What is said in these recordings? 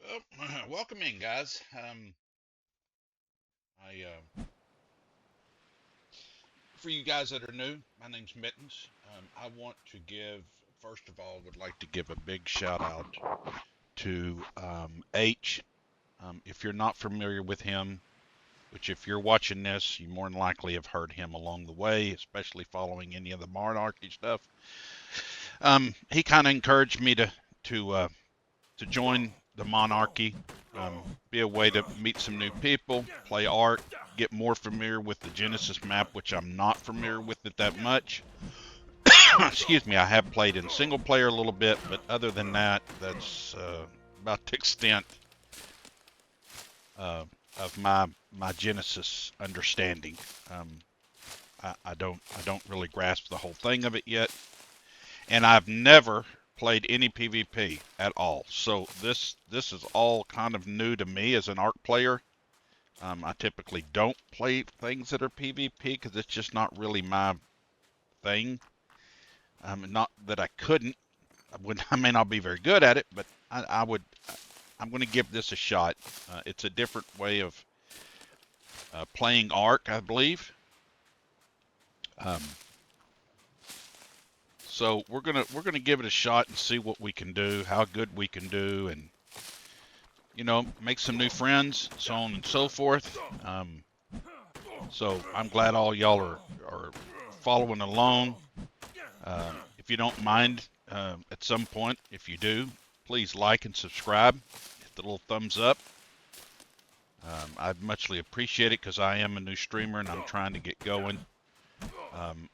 Well, welcome in, guys. For you guys that are new, my name's Mittens. I want to give, first of all, would like to give a big shout out to H. If you're not familiar with him, which if you're watching this, you more than likely have heard him along the way, especially following any of the Monarchy stuff. He kind of encouraged me to join the Monarchy, be a way to meet some new people, play art, get more familiar with the Genesis map, which I'm not familiar with it that much. Excuse me, I have played in single player a little bit, but other than that, that's about the extent uh, of my Genesis understanding. Um, I don't really grasp the whole thing of it yet, and I've never played any PvP at all. So this is all kind of new to me as an ARC player. I typically don't play things that are PvP because it's just not really my thing. Not that I couldn't. I may not be very good at it, but I would. I'm going to give this a shot. It's a different way of playing ARC, I believe. Um, so we're gonna give it a shot and see what we can do, how good we can do, and make some new friends, so on and so forth. So I'm glad all y'all are following along. If you don't mind, at some point, if you do, please like and subscribe. Hit the little thumbs up. I'd muchly appreciate it because I am a new streamer and I'm trying to get going.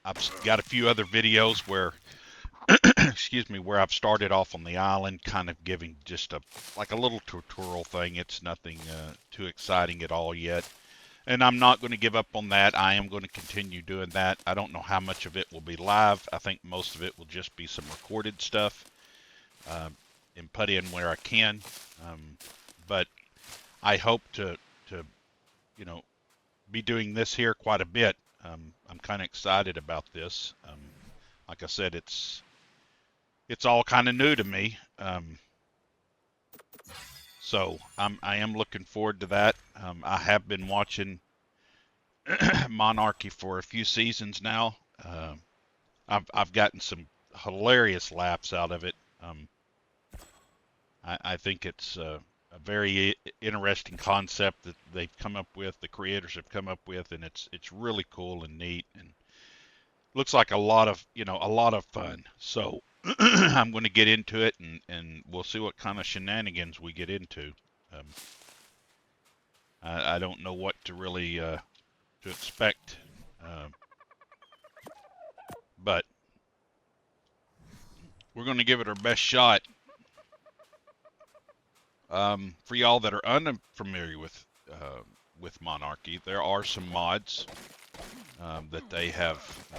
I've got a few other videos where, excuse me, where I've started off on the island, kind of giving just like a little tutorial thing. It's nothing too exciting at all yet. And I'm not going to give up on that. I am going to continue doing that. I don't know how much of it will be live. I think most of it will just be some recorded stuff and put in where I can. But I hope to you know, be doing this here quite a bit. I'm kind of excited about this. Like I said, it's all kind of new to me. So I am looking forward to that. I have been watching Monarchy for a few seasons now. I've gotten some hilarious laughs out of it. I think it's a very interesting concept that they've come up with. The creators have come up with, and it's really cool and neat, and looks like a lot of fun. So I'm going to get into it, and we'll see what kind of shenanigans we get into. Um, I don't know what to really to expect, uh, but we're going to give it our best shot. For y'all that are unfamiliar with Monarchy, there are some mods that they have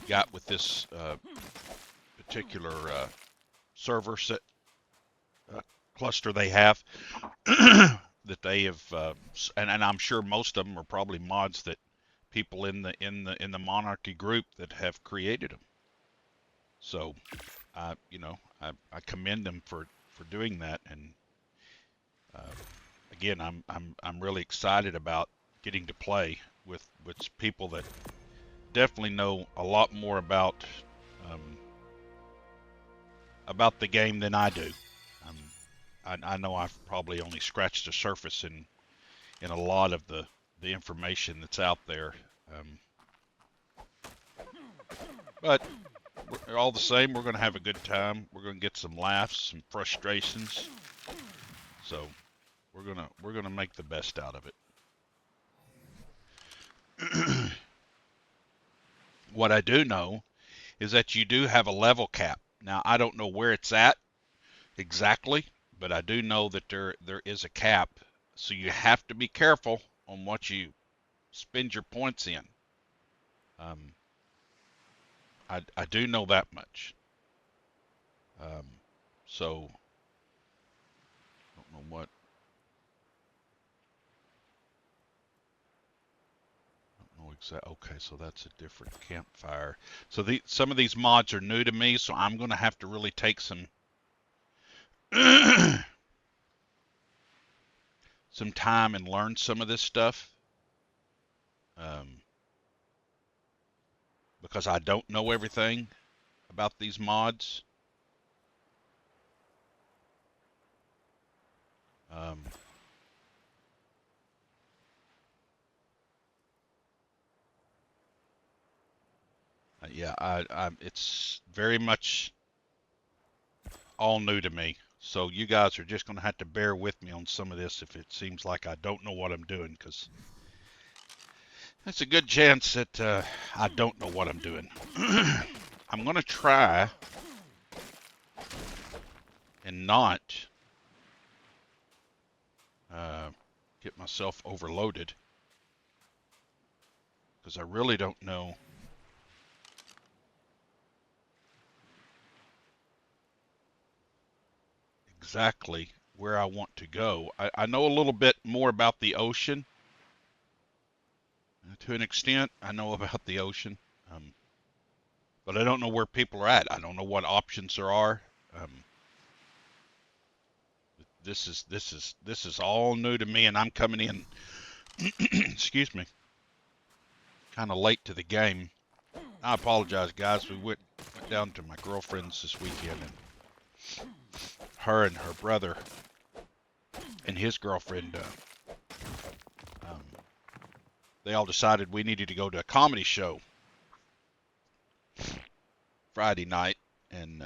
got with this particular server set cluster they have that they have, and I'm sure most of them are probably mods that people in the Monarchy group that have created them. So, I commend them for doing that, and uh, again, I'm really excited about getting to play with people that definitely know a lot more um, about the game than I do. Um, I know I've probably only scratched the surface in a lot of the information that's out there, but all the same, we're going to have a good time. We're going to get some laughs, some frustrations. So we're gonna make the best out of it. What I do know is that you do have a level cap. Now I don't know where it's at exactly, but I do know that there is a cap. So you have to be careful on what you spend your points in. Um, I do know that much. Um, so I don't know what. Oh, exactly. Okay, so that's a different campfire. So some of these mods are new to me, so I'm going to have to really take some some time and learn some of this stuff, um, because I don't know everything about these mods. Um, yeah, it's very much all new to me. So you guys are just going to have to bear with me on some of this if it seems like I don't know what I'm doing, because there's a good chance that I don't know what I'm doing. I'm going to try and not uh, get myself overloaded, because I really don't know exactly where I want to go. I know a little bit more about the ocean. To an extent, I know about the ocean, um, but I don't know where people are at. I don't know what options there are. Um, this is all new to me, and I'm coming in, excuse me, kind of late to the game. I apologize, guys. We went down to my girlfriend's this weekend, and her and her brother and his girlfriend, um, they all decided we needed to go to a comedy show Friday night, and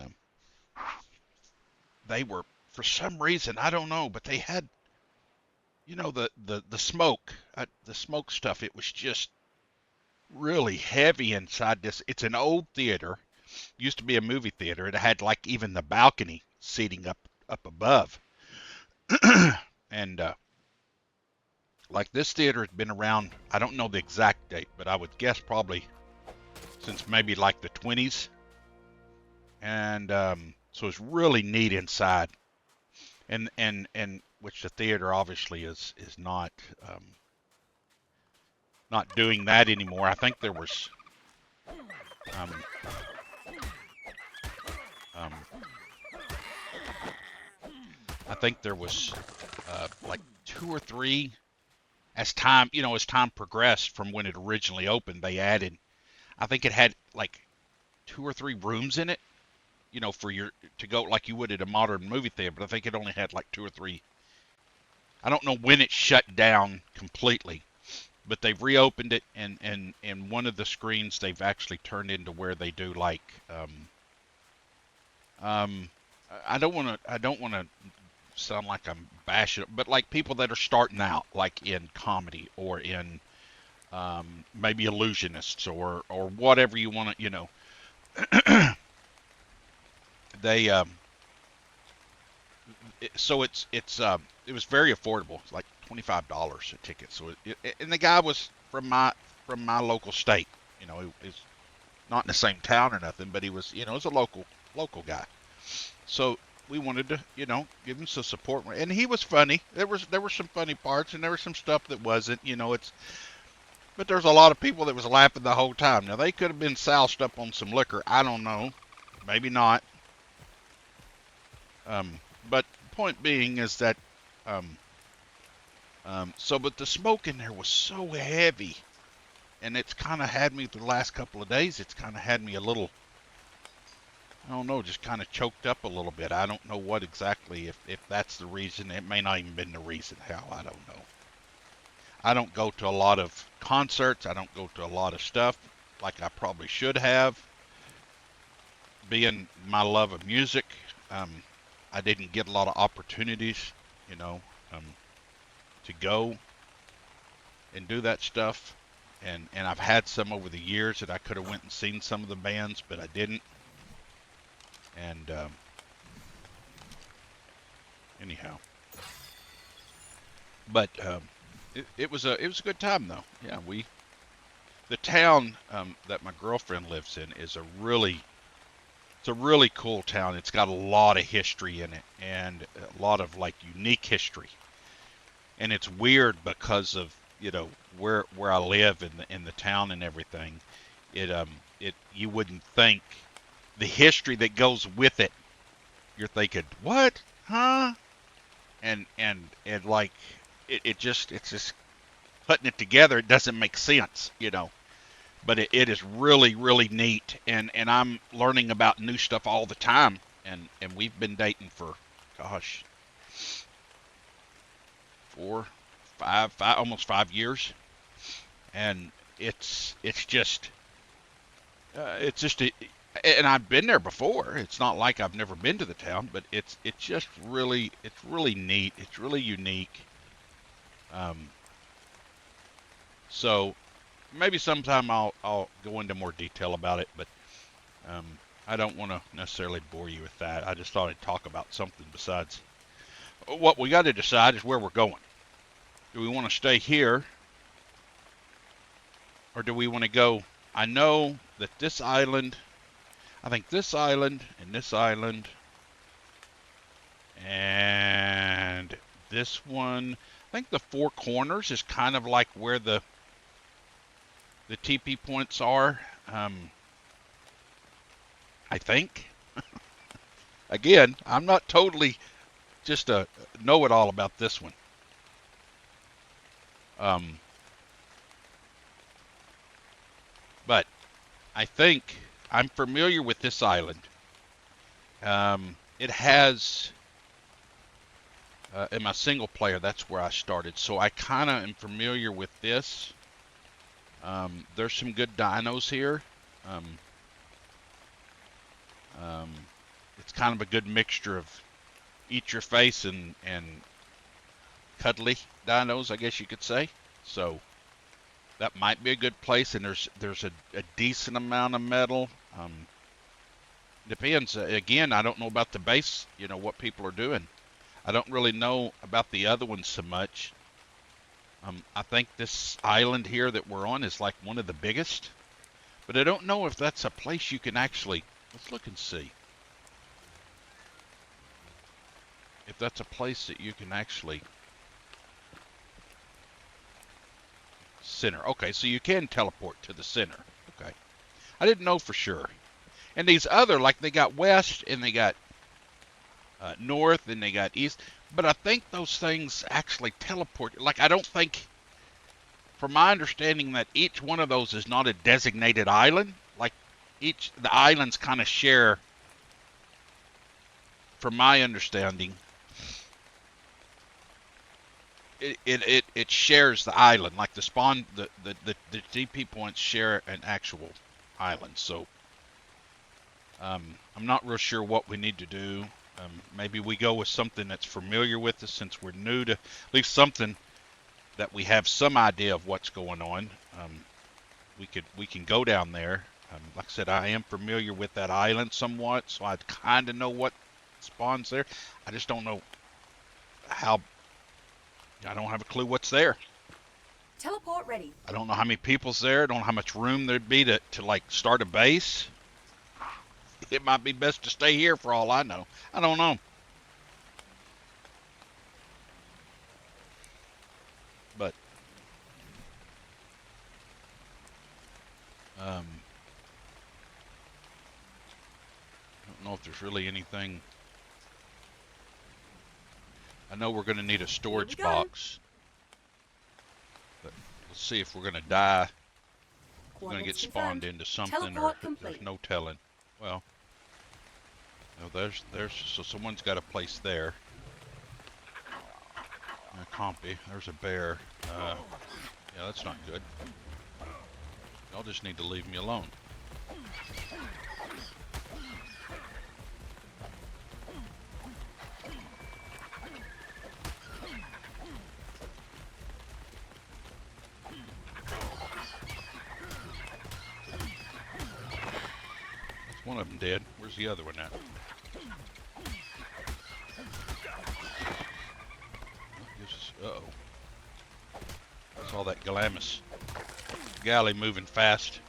they were, for some reason, I don't know, but they had, the smoke, the smoke stuff. It was just really heavy inside this. It's an old theater. Used to be a movie theater. It had like even the balcony seating up above, and like this theater has been around. I don't know the exact date, but I would guess probably since maybe like the 20s. And so it's really neat inside, and which the theater obviously is not doing that anymore. I think there was um, um, I think there was like two or three, as time progressed from when it originally opened. They added, I think it had like two or three rooms in it, for your to go like you would at a modern movie theater. But I think it only had like two or three. I don't know when it shut down completely, but they've reopened it, and one of the screens they've actually turned into where they do like um I don't want to sound like I'm bashing, but like people that are starting out, like in comedy or in maybe illusionists or whatever you want to, they so it was very affordable. It's like $25 a ticket. So and the guy was from my local state. He's not in the same town or nothing, but he was, was a local guy. So we wanted to, give him some support, and he was funny. There were some funny parts, and there was some stuff that wasn't. But there's a lot of people that was laughing the whole time. Now they could have been soused up on some liquor. I don't know, maybe not. But point being is that, um, but the smoke in there was so heavy, and it's kind of had me the last couple of days. It's kind of had me a little, I don't know, just kind of choked up a little bit. I don't know what exactly, if that's the reason. It may not even been the reason. How, I don't know. I don't go to a lot of concerts. I don't go to a lot of stuff like I probably should have. Being my love of music, I didn't get a lot of opportunities, you know, um, to go and do that stuff. And I've had some over the years that I could have went and seen some of the bands, but I didn't. And anyhow, but it was a good time though. Yeah, the town that my girlfriend lives in is it's a really cool town. It's got a lot of history in it, and a lot of like unique history. And it's weird because of, where I live in the town and everything. It you wouldn't think the history that goes with it. You're thinking, what? huh? And like it's just putting it together. It doesn't make sense, you know. But it is really really neat, and I'm learning about new stuff all the time. And we've been dating for, gosh, 4, 5, almost 5 years, and it's just it's just a, and I've been there before. It's not like I've never been to the town, but it's just really it's really neat. It's really unique. Um, so maybe sometime I'll go into more detail about it, but um, I don't want to necessarily bore you with that. I just thought I'd talk about something besides. What we got to decide is where we're going. Do we want to stay here, or do we want to go? I know that this island, I think this island and this island and this one, I think the Four Corners is kind of like where the TP points are. I think. Again, I'm not totally just a know-it-all about this one. Um, but I think I'm familiar with this island. It has, in my single player, that's where I started. So I kind of am familiar with this. There's some good dinos here. Um, um, it's kind of a good mixture of eat your face and cuddly dinos, I guess you could say. So that might be a good place. And there's a decent amount of metal. Depends. Again, I don't know about the base, you know, what people are doing. I don't really know about the other ones so much. I think this island here that we're on is like one of the biggest, but I don't know if that's a place you can actually, let's look and see. If that's a place that you can actually center. Okay, so you can teleport to the center. Okay. I didn't know for sure. And these other, like they got west and they got north and they got east, but I think those things actually teleport. Like I don't think, from my understanding, that each one of those is not a designated island. Like the islands kind of share, from my understanding, it shares the island. Like the spawn, the DP points share an actual island. So I'm not real sure what we need to do. Maybe we go with something that's familiar with us since we're new to, at least something that we have some idea of what's going on. We can go down there. Like I said, I am familiar with that island somewhat, so I kind of know what spawns there. I just don't know how. I don't have a clue what's there. Teleport ready. I don't know how many people's there. I don't know how much room there'd be to like start a base. It might be best to stay here for all I know. I don't know. But I don't know if there's really anything. I know we're going to need a storage box. But let's see if we're going to die. We're going to get spawned into something, or there's no telling. Well, no, so someone's got a place there. A compy. There's a bear. Yeah, that's not good. Y'all just need to leave me alone. That's one of them dead. Where's the other one at? Uh-oh. I saw that Glamis galley moving fast.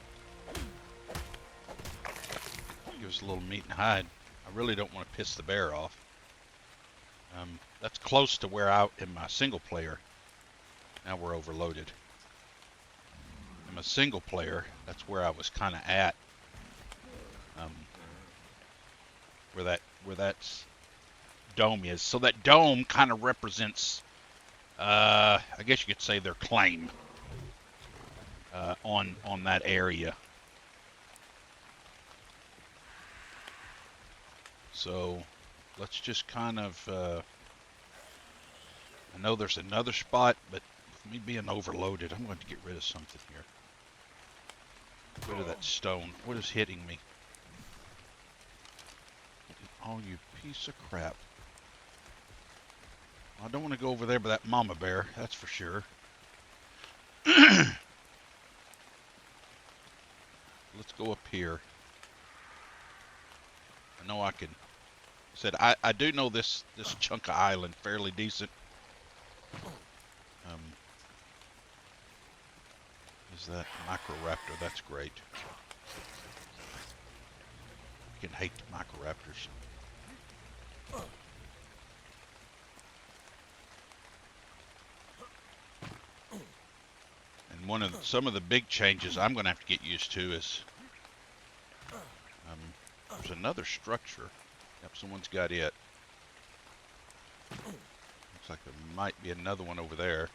Give us a little meat and hide. I really don't want to piss the bear off. That's close to where I, in my single player, now we're overloaded. In my single player, that's where I was kind of at. Where that's dome is. So that dome kind of represents, I guess you could say, their claim on that area. So let's just kind of, I know there's another spot, but with me being overloaded, I'm going to get rid of something here. Get rid of that stone. What is hitting me? Oh, you piece of crap. I don't want to go over there by that mama bear, that's for sure. Let's go up here. I know I can. Said I do know this chunk of island fairly decent. Is that Microraptor? That's great. I can hate Microraptors. And some of the big changes I'm going to have to get used to is there's another structure. Yep, someone's got it. Looks like there might be another one over there.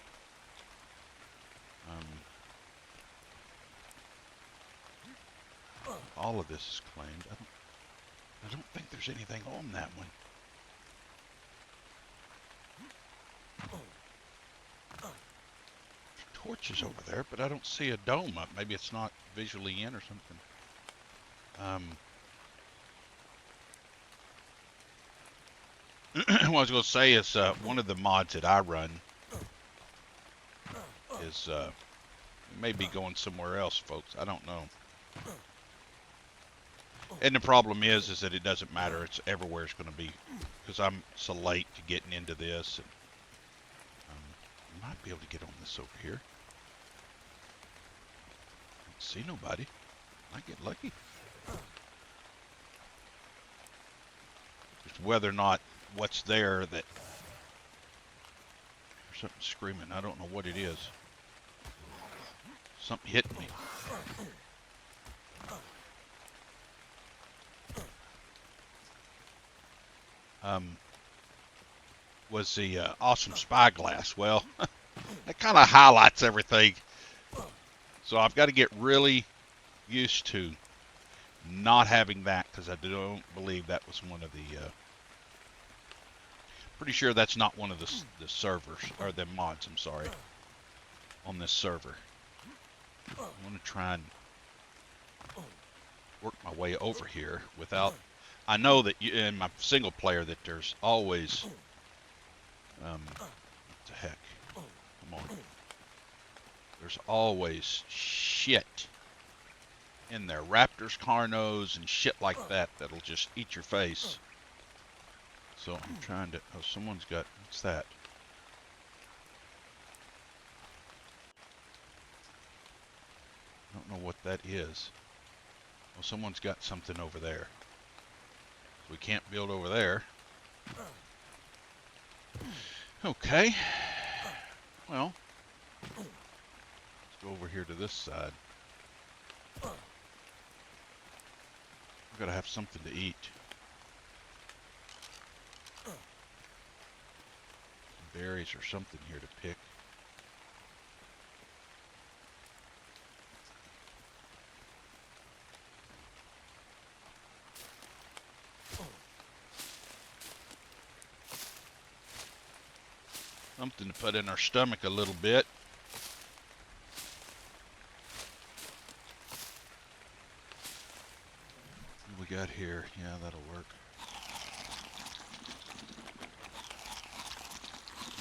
All of this is claimed. I don't think there's anything on that one. Torches over there, but I don't see a dome up. Maybe it's not visually in or something. What I was going to say is one of the mods that I run is maybe going somewhere else, folks. I don't know. And the problem is that it doesn't matter. It's everywhere it's going to be because I'm so late to getting into this. And, might be able to get on this over here. Don't see nobody. Might get lucky. Just whether or not what's there that there's something screaming. I don't know what it is. Something hit me. Was the awesome spyglass. Well, that kind of highlights everything. So I've got to get really used to not having that because I don't believe that was one of the pretty sure that's not one of the servers or the mods, I'm sorry, on this server. I want to try and work my way over here without. I know that in my single player that there's always what the heck? Come on. There's always shit in there. Raptors, Carnos, and shit like that that'll just eat your face. So I'm trying to. Oh, someone's got. What's that? I don't know what that is. Well, someone's got something over there. We can't build over there. Okay. Well, let's go over here to this side. We've got to have something to eat. Some berries or something here to pick. Something to put in our stomach a little bit. What we got here? Yeah, that'll work.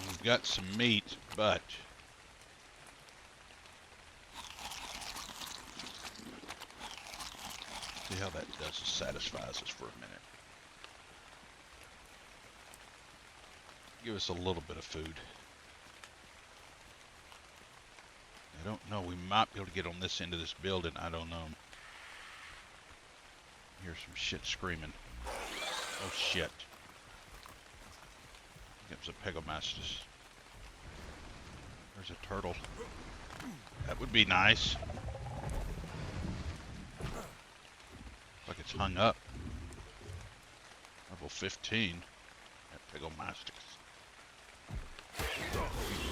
We've got some meat, but see how that does satisfies us for a minute. Give us a little bit of food. I don't know. We might be able to get on this end of this building. I don't know. Here's some shit screaming. Oh shit. It was a Pegomastus. There's a turtle. That would be nice. Like it's hung up. Level 15. At Pegomastics. You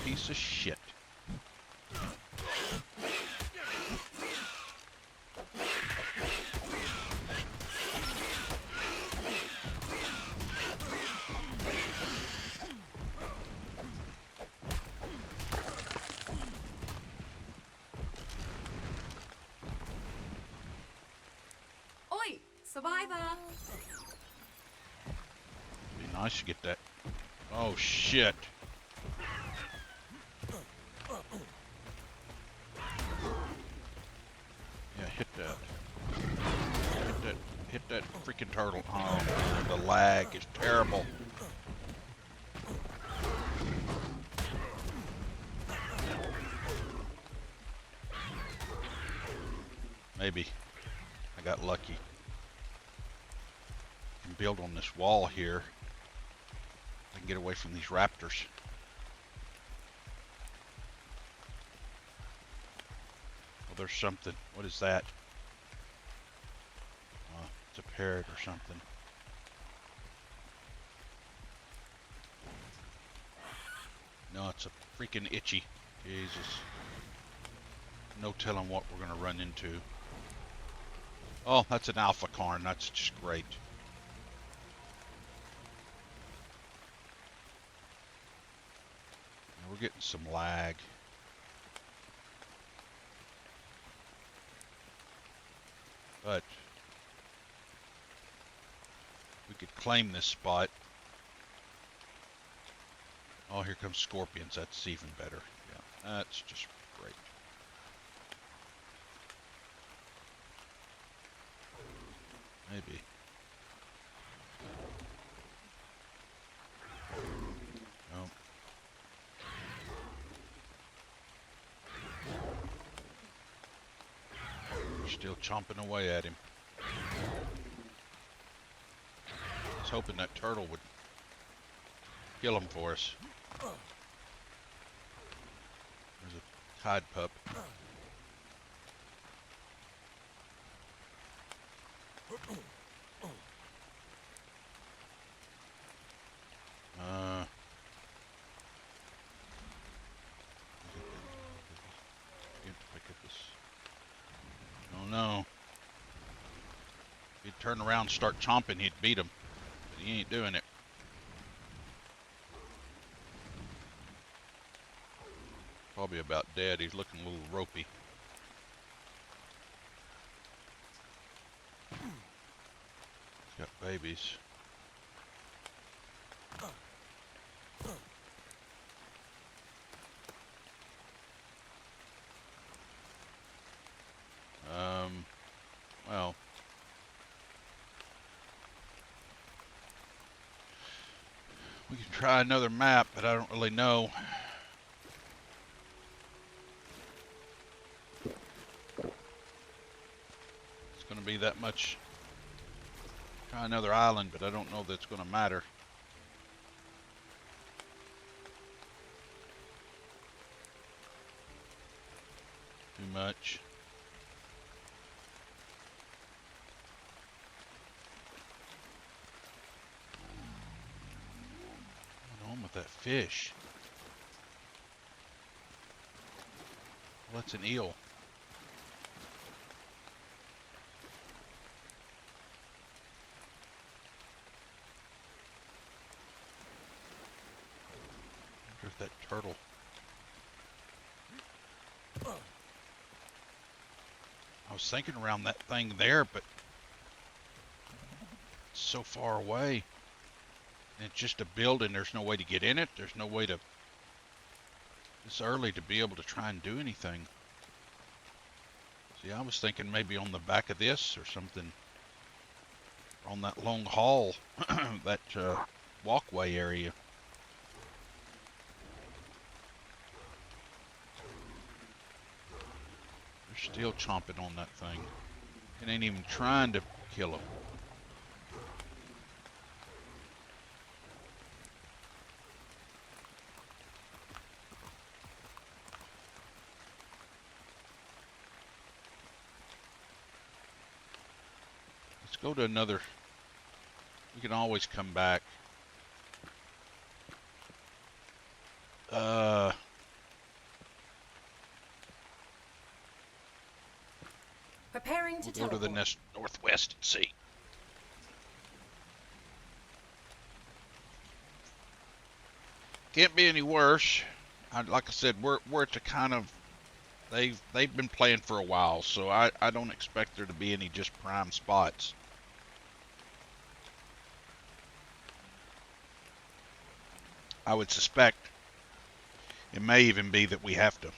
piece of shit. Oi! Survivor! Be nice to get that. Oh shit. Yeah, hit that. Hit that freaking turtle. Oh, the lag is terrible. Maybe I got lucky. I can build on this wall here. I can get away from these raptors. Oh, there's something. What is that? It's a parrot or something. No, it's a freaking itchy. Jesus. No telling what we're gonna run into. Oh, that's an alpha carn. That's just great. Now we're getting some lag. But we could claim this spot. Oh, here comes scorpions. That's even better. Yeah, that's just great. Maybe. No. We're still chomping away at him. I was hoping that turtle would kill him for us. There's a tide pup. Oh no. If he'd turn around and start chomping, he'd beat him. But he ain't doing it. Probably about dead. He's looking a little ropey. He's got babies. Well, we can try another map, but I don't really know. It's going to be that much. Try another island, but I don't know that it's going to matter. Too much. What's on with that fish? Well, that's an eel. I wonder if that turtle. I was thinking around that thing there, but it's so far away. And it's just a building. There's no way to get in it. There's no way to... It's early to be able to try and do anything. See, I was thinking maybe on the back of this or something. On that long hall. That walkway area. They're still chomping on that thing. It ain't even trying to kill him. Let's go to another. We can always come back. Uh, Preparing to we'll go to the teleport. northwest and see. Can't be any worse. Like I said, we're at the kind of they've been playing for a while, so I don't expect there to be any just prime spots. I would suspect it may even be that we have to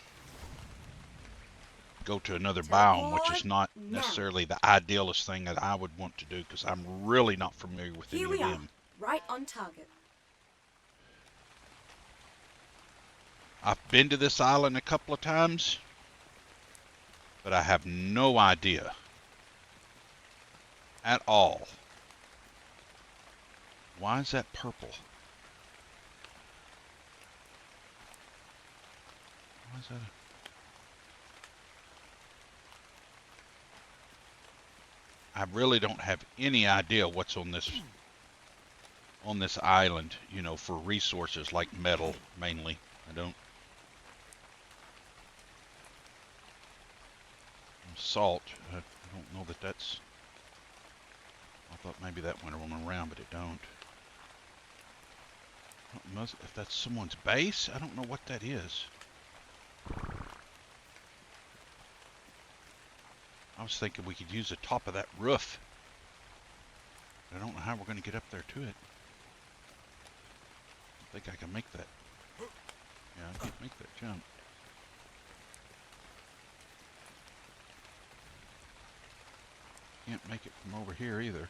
go to another biome, which is Teleport not now. necessarily the idealist thing that I would want to do because I'm really not familiar with Here any of we are, them. right on target. I've been to this island a couple of times, but I have no idea at all. Why is that purple? Why is that? I really don't have any idea what's on this island, you know, for resources like metal mainly. I don't. Salt. I don't know that that's. I thought maybe that went on around, but it don't. If that's someone's base, I don't know what that is. I was thinking we could use the top of that roof. I don't know how we're going to get up there to it. I think I can make that. Yeah, I can't make that jump. Can't make it from over here either.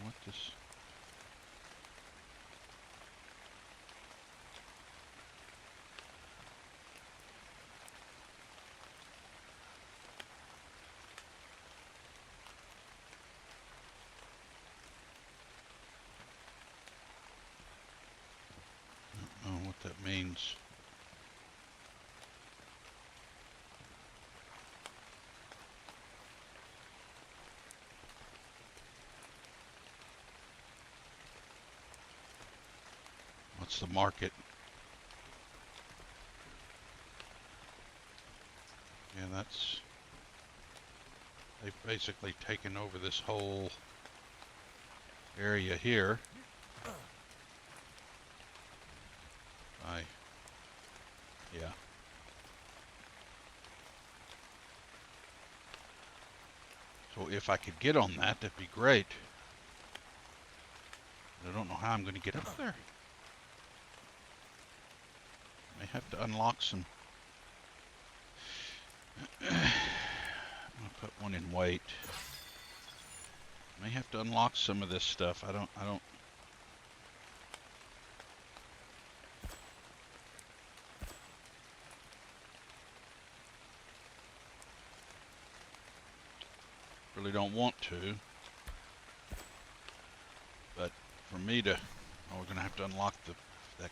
What this? I don't know what that means. What's the market? Yeah, that's. They've basically taken over this whole area here. Yeah. So if I could get on that, that'd be great. I don't know how I'm going to get up there. May have to unlock some. I'll put one in wait. May have to unlock some of this stuff. I don't. Really don't want to. But for me to, oh, we're going to have to unlock that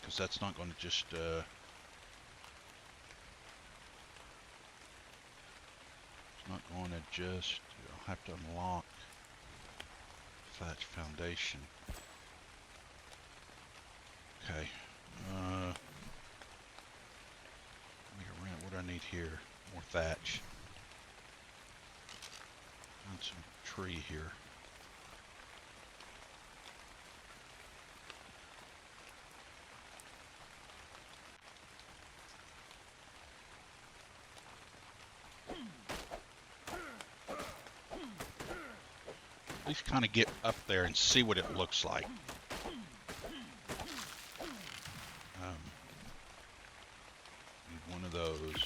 because that's not going to just. It's not going to just. I'll have to unlock thatch foundation. Okay. What do I need here? More thatch. And some tree here. At least kind of get up there and see what it looks like. Need one of those.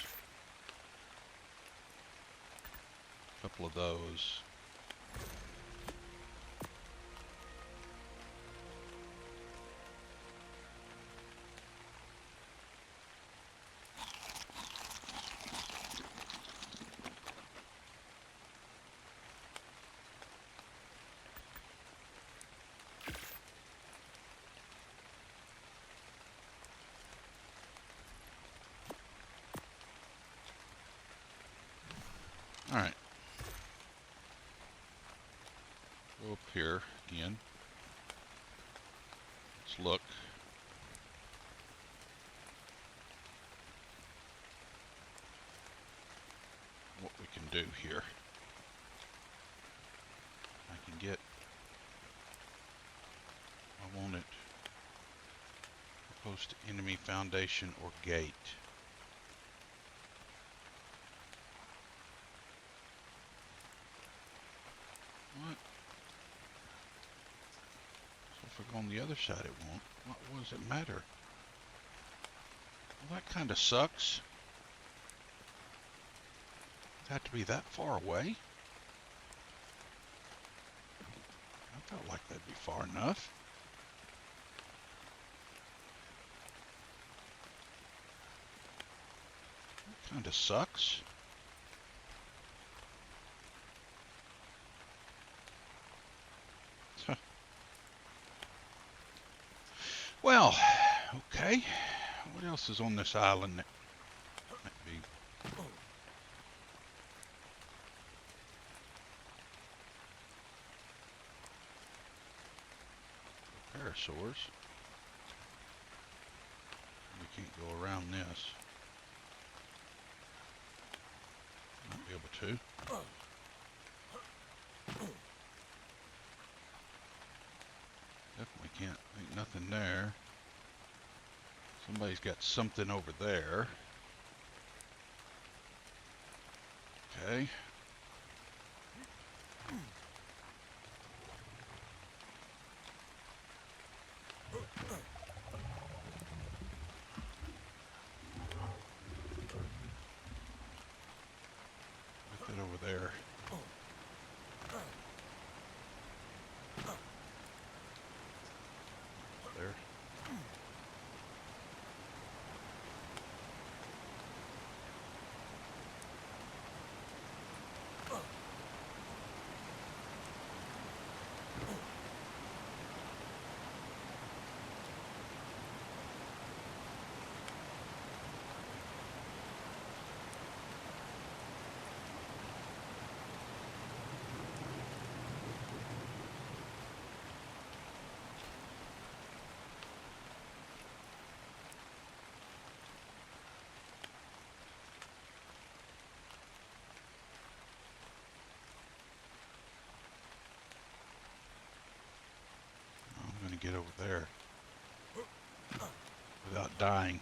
A couple of those. Alright. Go up here again. Let's look. What we can do here. I can get... I want it. Post to enemy foundation or gate. What? So if I go on the other side, it won't. What does it matter? Well, that kind of sucks. It'd have to be that far away. I felt like that'd be far enough. That kind of sucks. Well, okay. What else is on this island that might be? Parasaurs. We can't go around this. Might be able to. Definitely can't. Ain't nothing there. Somebody's got something over there. Okay. Put that over there. There. I'm gonna get over there without dying.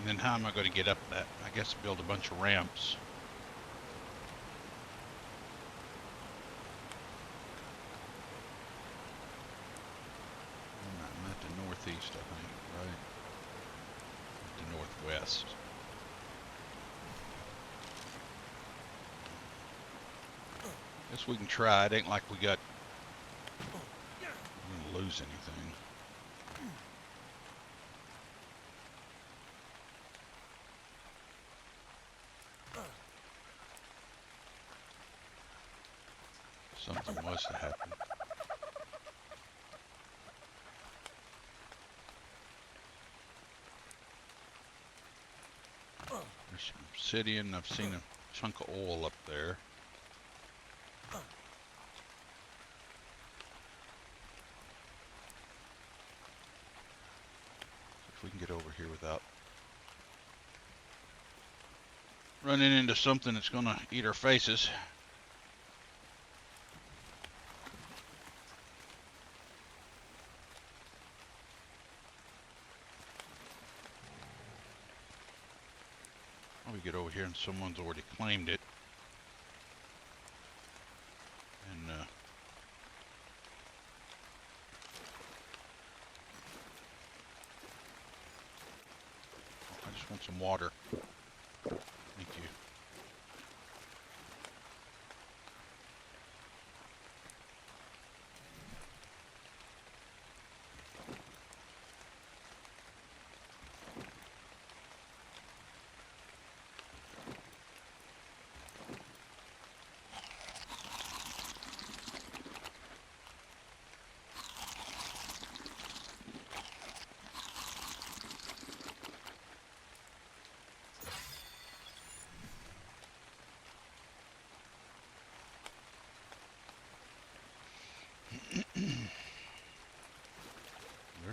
And then how am I going to get up that? I guess build a bunch of ramps. I'm at the northeast, I think, right? At the northwest. Guess we can try. It ain't like we got... we're gonna lose anything. Something was to happen. There's some obsidian. I've seen a chunk of oil up there. If we can get over here without running into something that's gonna eat our faces. We get over here and someone's already claimed it. And I just want some water. Thank you.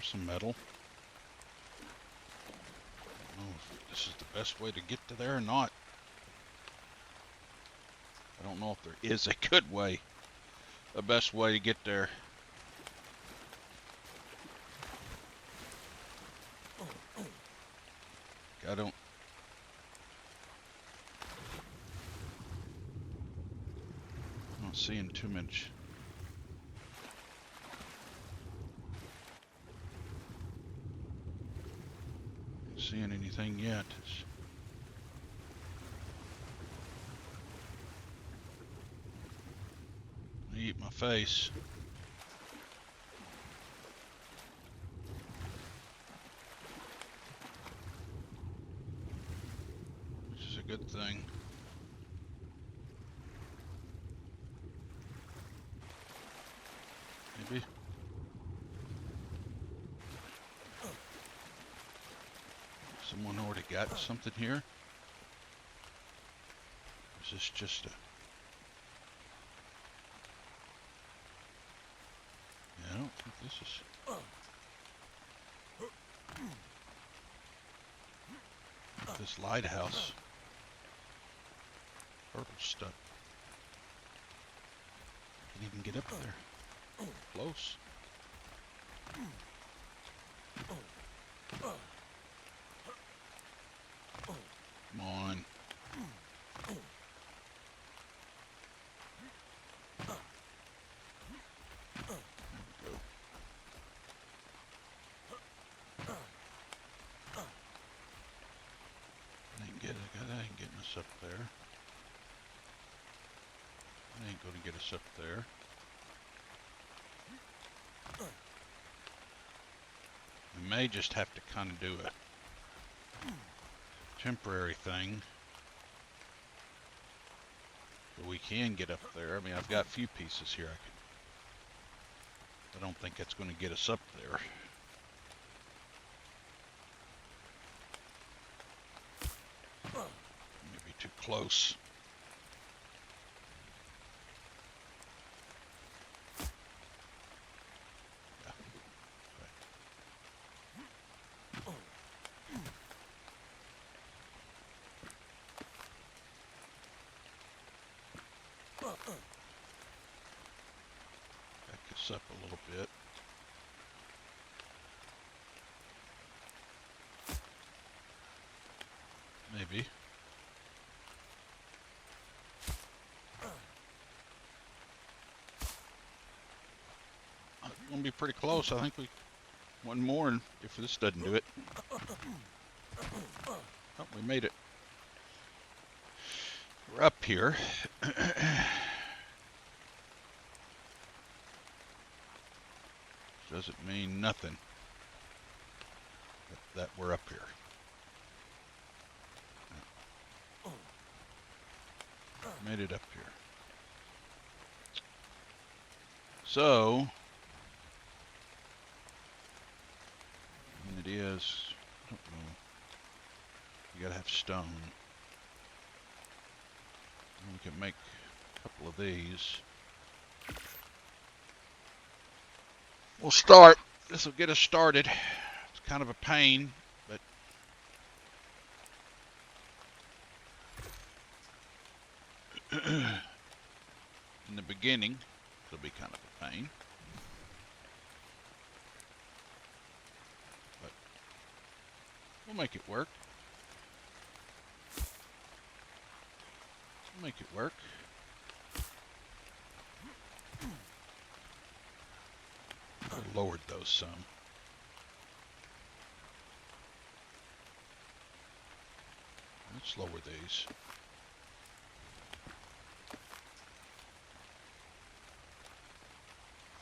some metal. I don't know if this is the best way to get to there or not. I don't know if there is a good way, the best way to get there. I don't. I'm not seeing too much. Not seeing anything yet. Eat my face. Which is a good thing. Maybe. Someone already got something here? Is this just a... Yeah, I don't think this is... This lighthouse. Purple stuff. Can't even get up there. Close. Come on. That ain't getting us up there. That ain't gonna get us up there. We may just have to kind of do a temporary thing. But we can get up there. I mean, I've got a few pieces here. I don't think that's going to get us up there. Maybe too close. Yeah. Back this up a little bit. Maybe. It's gonna be pretty close. I think one more, and if this doesn't do it. Oh, we made it. We're up here. Doesn't mean nothing that we're up here. Made it up here. So, and it is, I don't know, you gotta have stone. And we can make a couple of these. We'll start. This will get us started. It's kind of a pain, but in the beginning, it'll be kind of a pain. But we'll make it work. We'll make it work. I lowered those some. Let's lower these.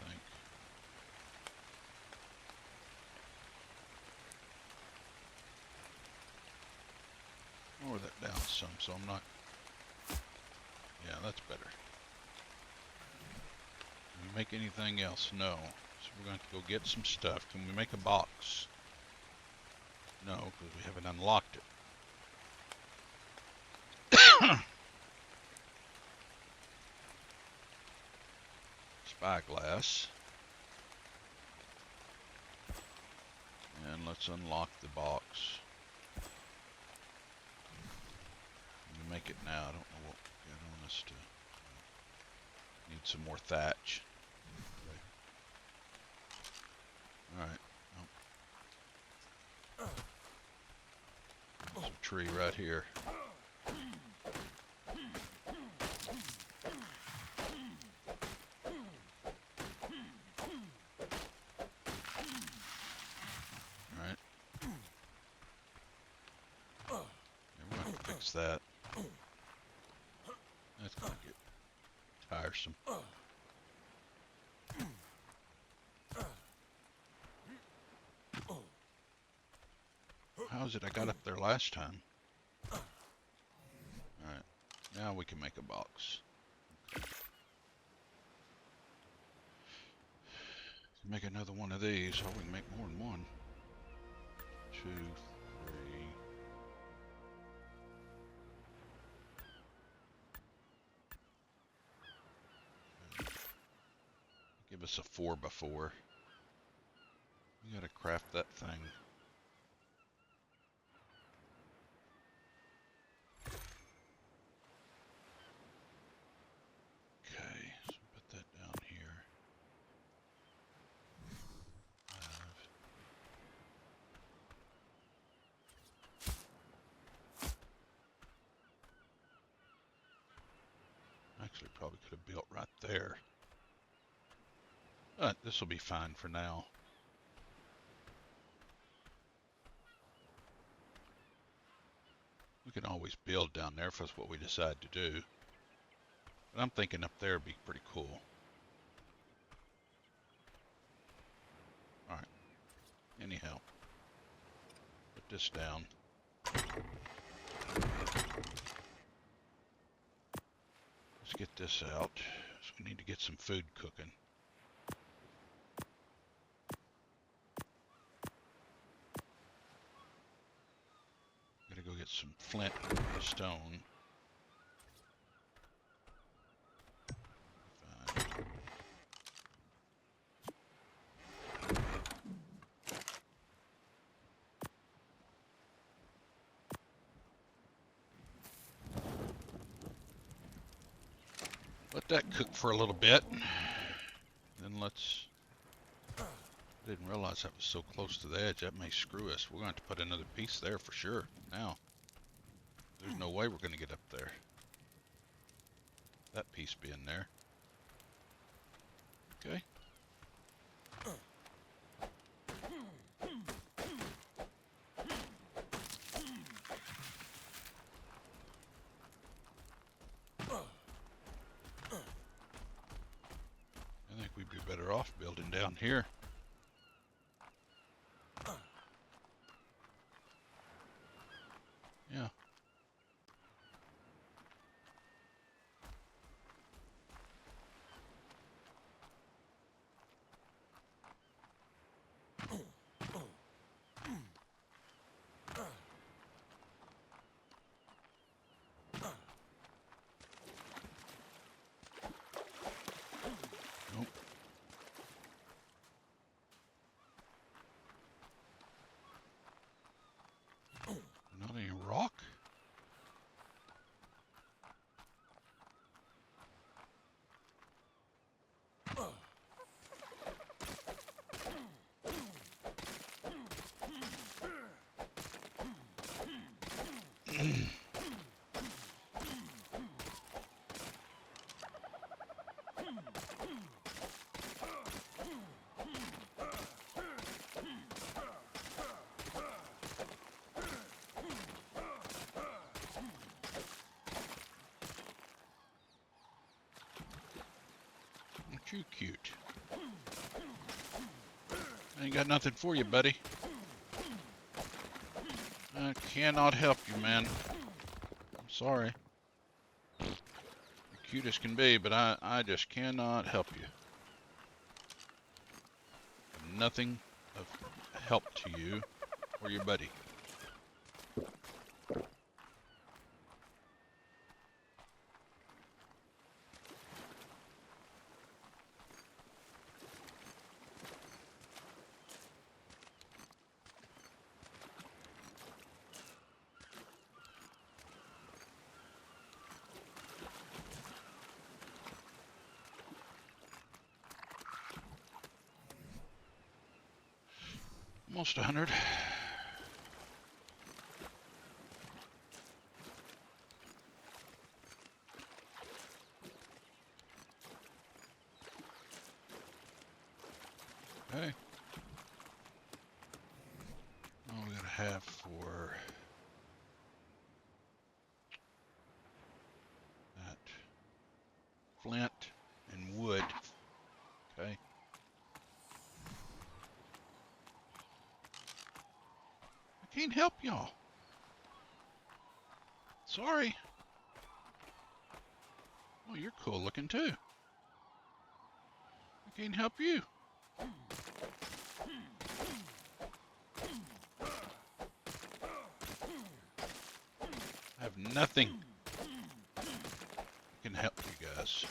I think. Lower that down some so I'm not... Yeah, that's better. Can we make anything else? No. So we're going to go get some stuff. Can we make a box? No, because we haven't unlocked it. Spyglass. And let's unlock the box. Let me make it now. I don't know what we got on us to. Need some more thatch. Okay. Alright. Oh. There's a tree right here. Alright. Yeah, we're going to fix that. That's going to get tiresome. How is it I got up there last time? Alright, now we can make a box. Make another one of these, or we can make more than one. 2, 3. Give us a 4x4. We gotta craft that thing. Okay, so put that down here. 5. Actually, probably could have built right there. But this will be fine for now. We can always build down there if that's what we decide to do. But I'm thinking up there would be pretty cool. Alright. Anyhow. Put this down. Let's get this out. So we need to get some food cooking. Gotta go get some flint and stone. Fine. Let that cook for a little bit. Then let's... I didn't realize that was so close to the edge. That may screw us. We're going to have to put another piece there for sure. Now, there's no way we're going to get up there. That piece being there. Okay. I think we'd be better off building down here. Yeah. Nope. Not any rock? Aren't you cute? I ain't got nothing for you, buddy. I cannot help you, man. I'm sorry. You're cute as can be, but I just cannot help you. I'm nothing of help to you or your buddy. Almost 100. Okay. All we gotta have for that flint and wood. Okay. I can't help y'all. Sorry. Well, you're cool looking too. I can't help you. I have nothing that can help you guys.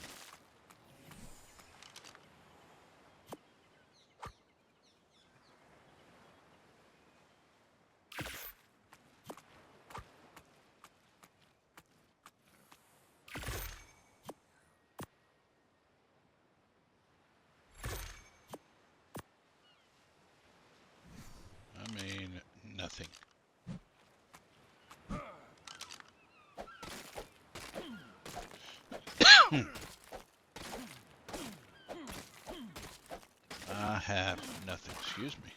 I mean, nothing. I have nothing. Excuse me.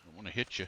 Don't want to hit you.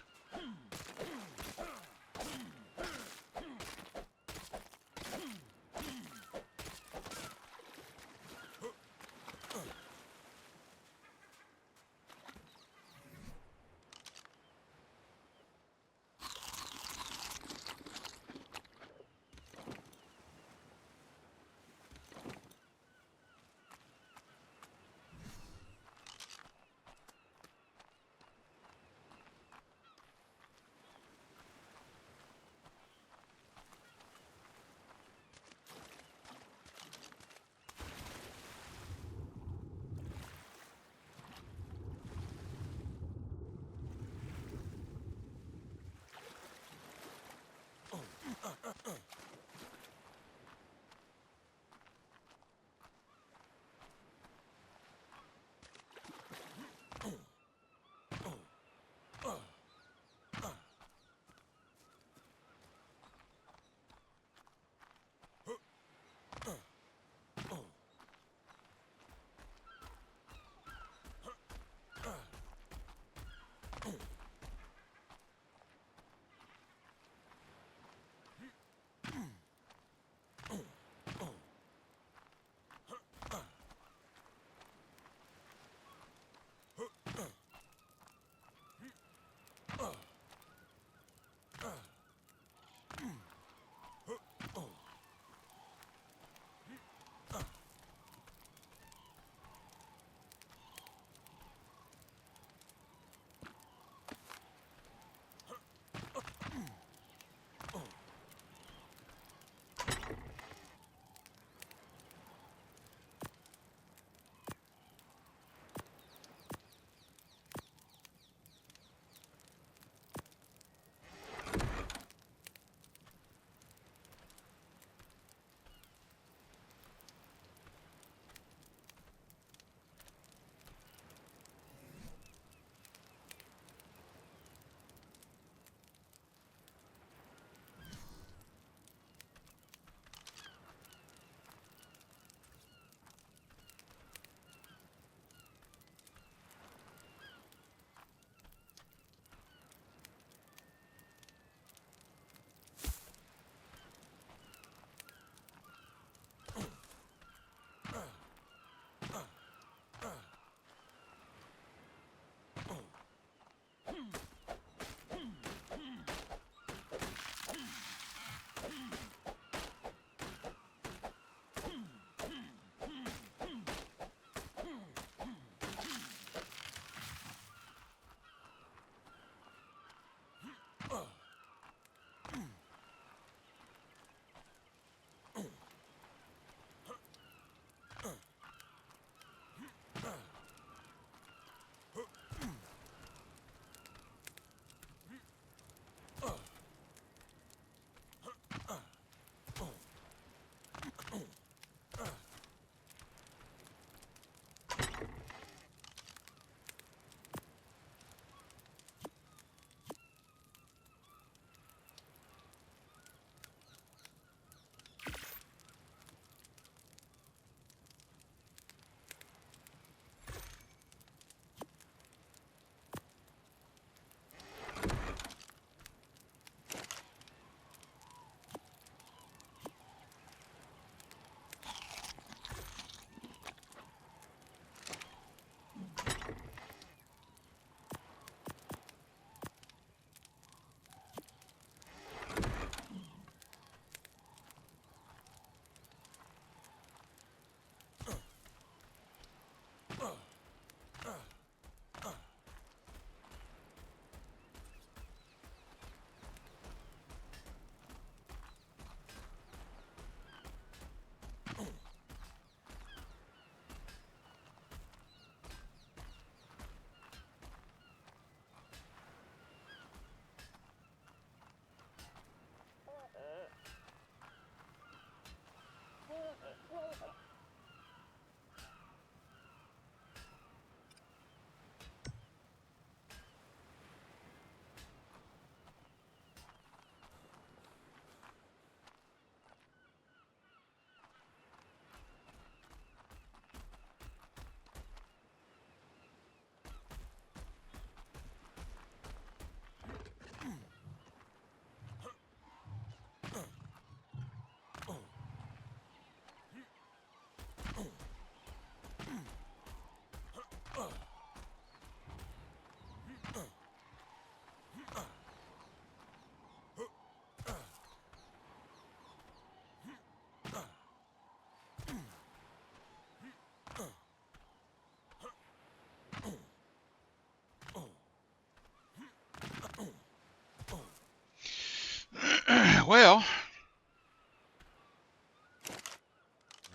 Well,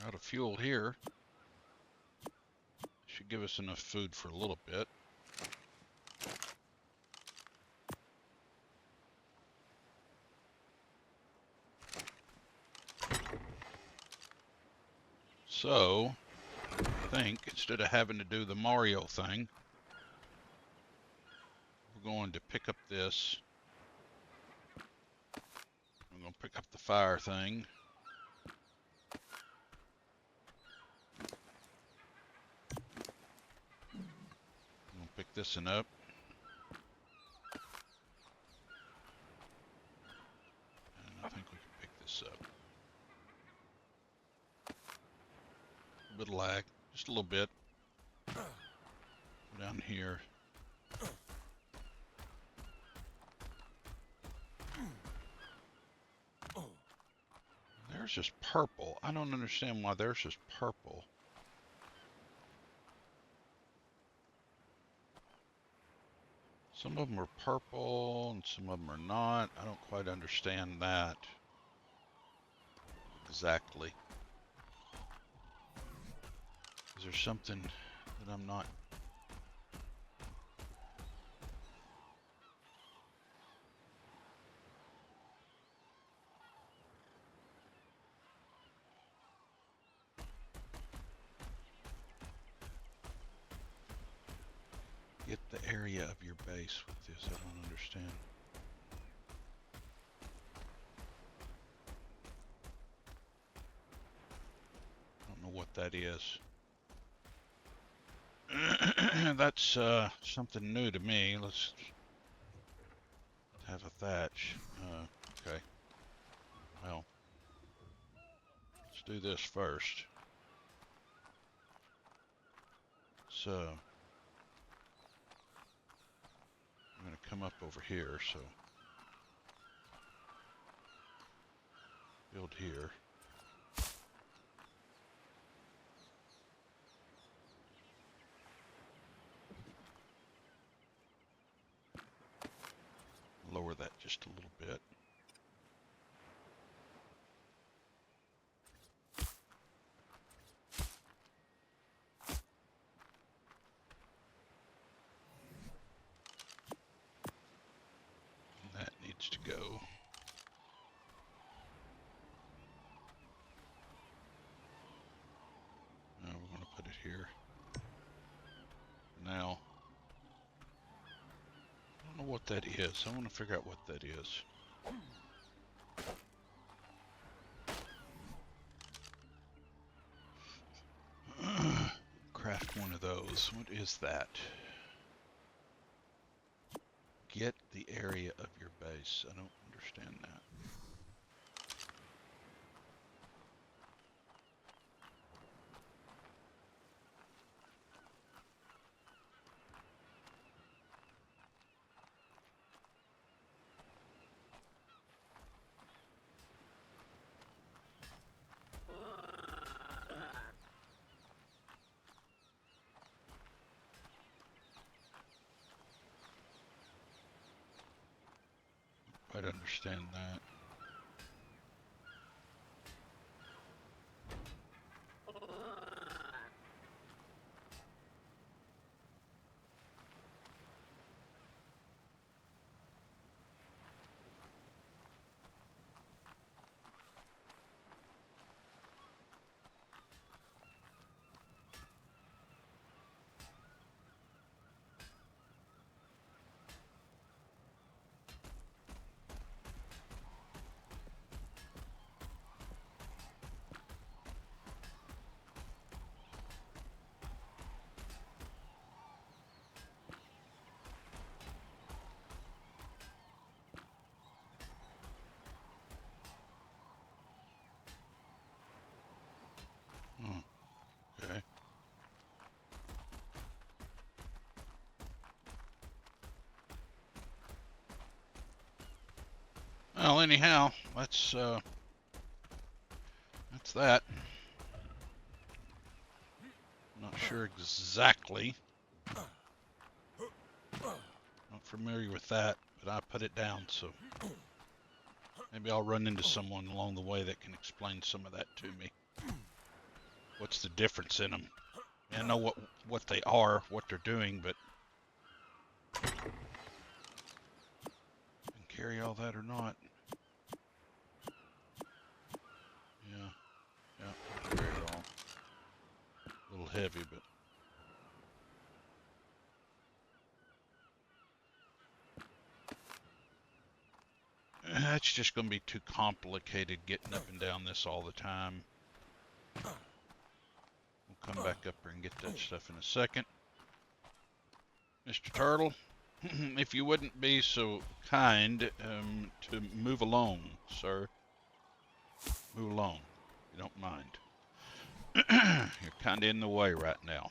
we're out of fuel here. Should give us enough food for a little bit. So, I think instead of having to do the Mario thing, we're going to pick up this. I'm going to pick up the fire thing. I'm going to pick this one up. And I think we can pick this up. A bit of lag, just a little bit. Down here. There's just purple. I don't understand why there's just purple. Some of them are purple and some of them are not. I don't quite understand that exactly. Is there something that I'm not? Get the area of your base with this. I don't understand. I don't know what that is. That's something new to me. Let's have a thatch. Okay. Well, let's do this first. So I'm going to come up over here. So build here. Lower that just a little bit. And that needs to go. Now we're going to put it here. Now, I don't know what that is. I want to figure out what that is. Craft one of those. What is that? Get the area of your base. I don't understand that. I'd understand that. Well, anyhow, that's that. Not sure exactly. Not familiar with that, but I put it down, so maybe I'll run into someone along the way that can explain some of that to me. What's the difference in them? I know what they are, what they're doing, but can carry all that or not. Yeah, yeah, carry it all. A little heavy, but that's just going to be too complicated getting up and down this all the time. We'll come back up here and get that stuff in a second. Mr. Turtle, if you wouldn't be so kind to move along, sir. Move along, if you don't mind. You're kind of in the way right now.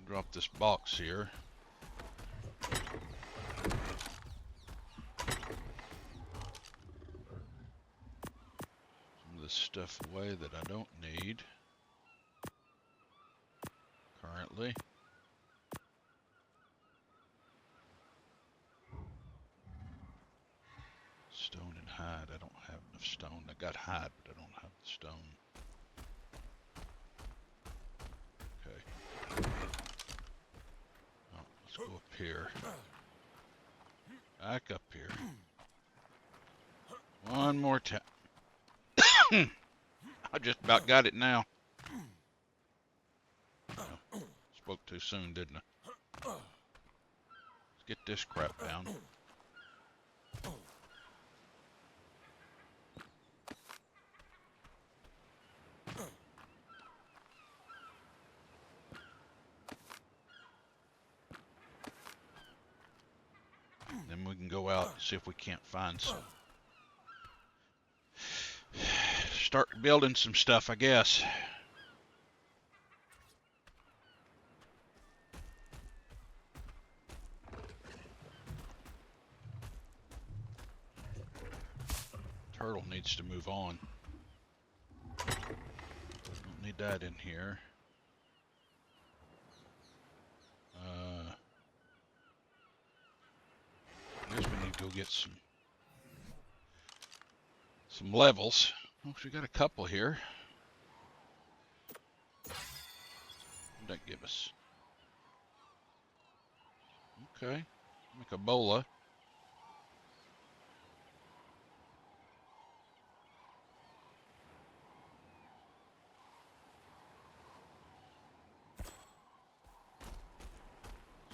Drop this box here. Some of this stuff away that I don't need currently. Stone and hide. I don't have enough stone. I got hide, but I don't have the stone. Okay. Oh, let's go up here. Back up here. One more time. I just about got it now. Oh, spoke too soon, didn't I? Let's get this crap down. Then we can go out and see if we can't find some. Start building some stuff, I guess. Turtle needs to move on. Don't need that in here. I guess we need to go get some levels. Oh, we got a couple here. What'd that give us? Okay, make a bola.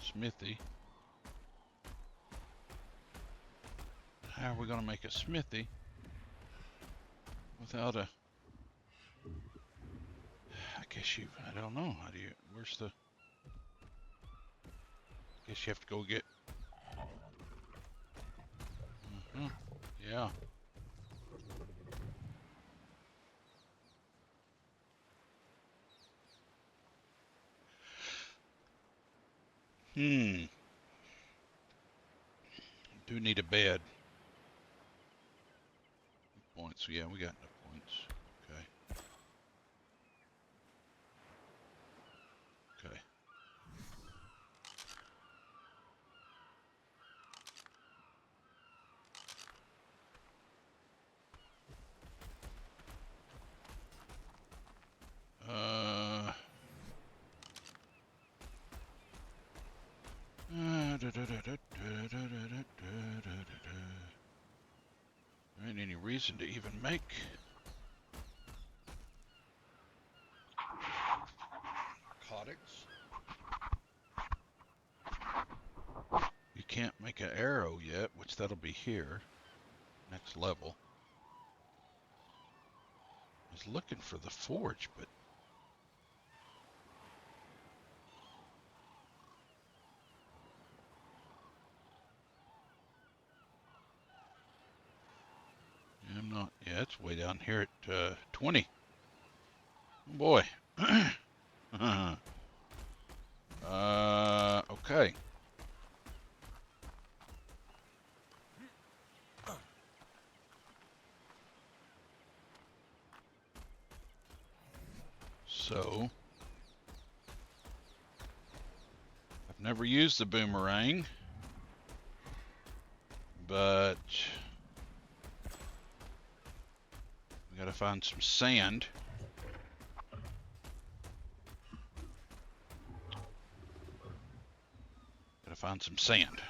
Smithy. How are we gonna make a smithy without a? I guess I don't know. How do you? Where's the? I guess you have to go get. Yeah. Do need a bed. Points. Yeah, we got enough points. Okay. Okay. There ain't any reason to even make narcotics. You can't make an arrow yet, which that'll be here. Next level. I was looking for the forge, but I'm not. Yeah, it's way down here at 20. Oh boy. Okay. So, I've never used the boomerang, but we gotta find some sand. Gotta find some sand.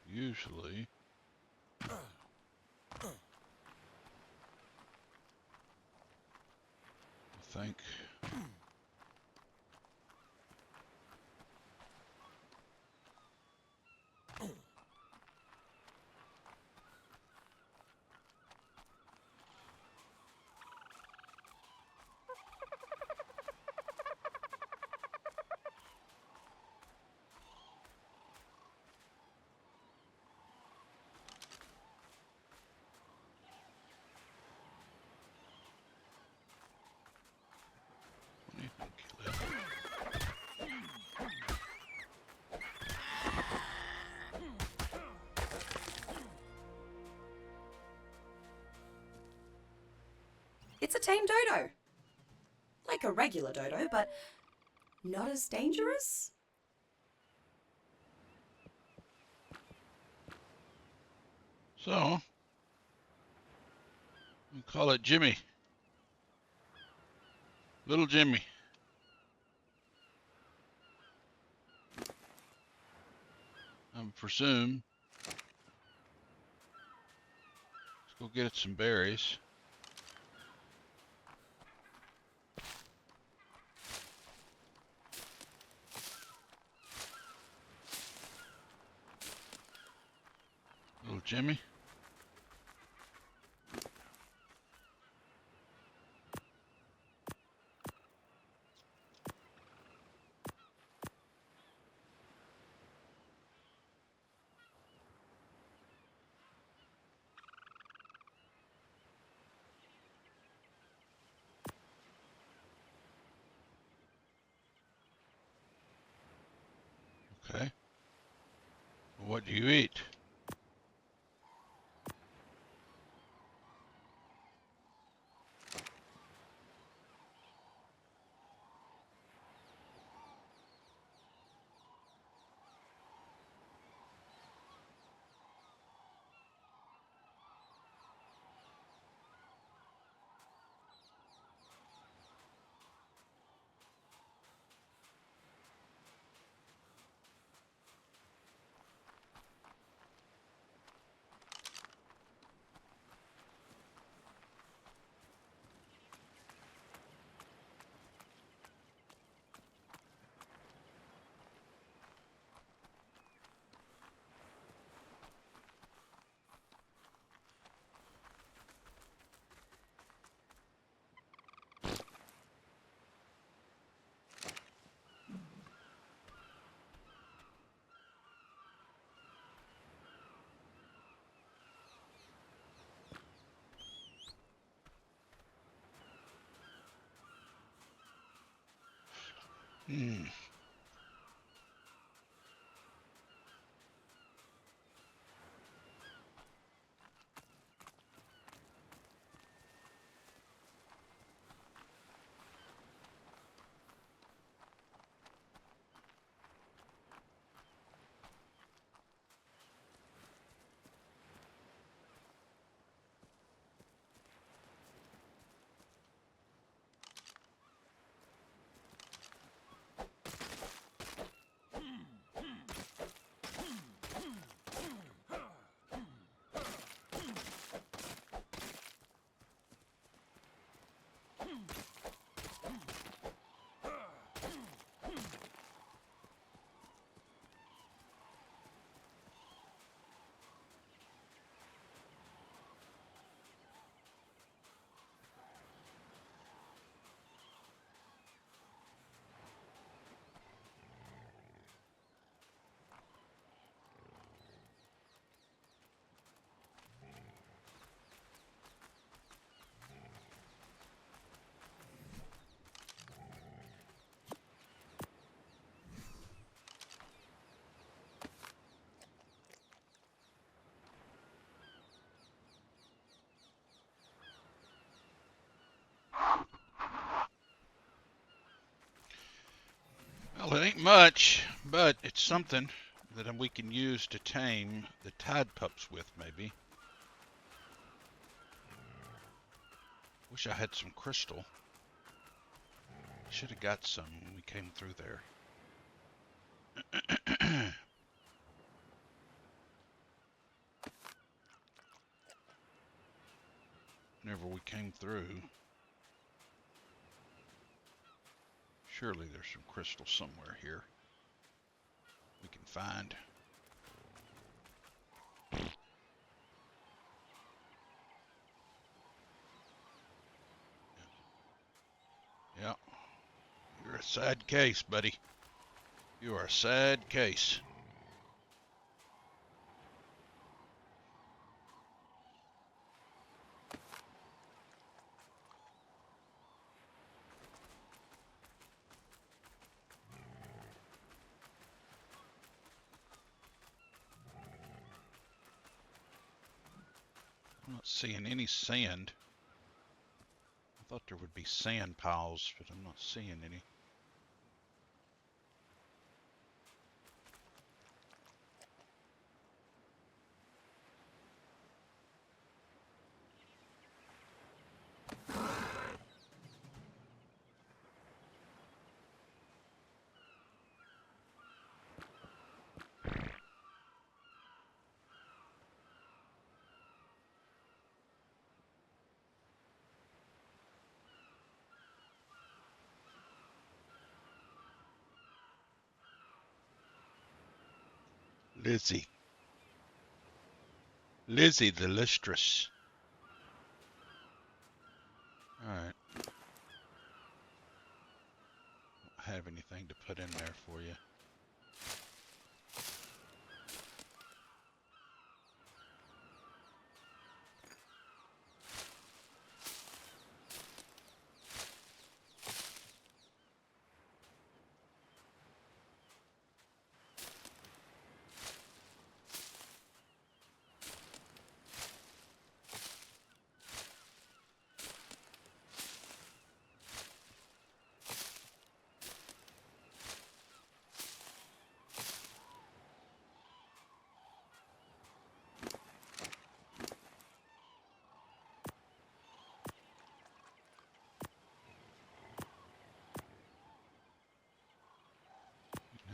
Usually, I think. What do you think you live? It's a tame dodo. Like a regular dodo, but not as dangerous. So, we call it Jimmy. Little Jimmy. I presume. Let's go get some berries. Little Jimmy. Okay. What do you eat? Hmm. ain't much, but it's something that we can use to tame the tide pups with, maybe. Wish I had some crystal. Should have got some when we came through there. Whenever we came through, surely there's some crystal somewhere here we can find. Yeah, you're a sad case, buddy. You are a sad case. I'm not seeing any sand. I thought there would be sand piles, but I'm not seeing any. Lizzie. Lizzie the Lustrous. Alright. Don't have anything to put in there for you.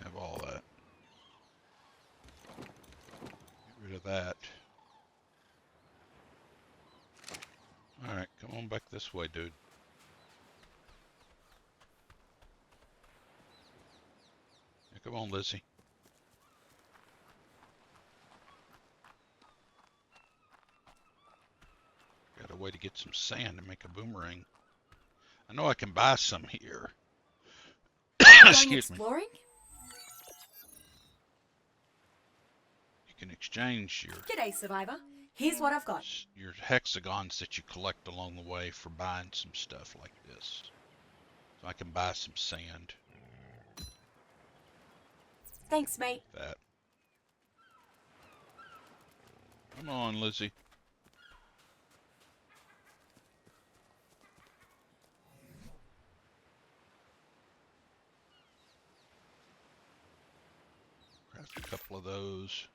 Have all that. Get rid of that. Alright, come on back this way, dude. Yeah, come on, Lizzie. Got a way to get some sand to make a boomerang. I know I can buy some here. Going Excuse me. exploring? You can exchange G'day, survivor. Here's what I've got. your hexagons that you collect along the way for buying some stuff like this. So I can buy some sand. Thanks, mate. That. Come on, Lizzie. Craft a couple of those.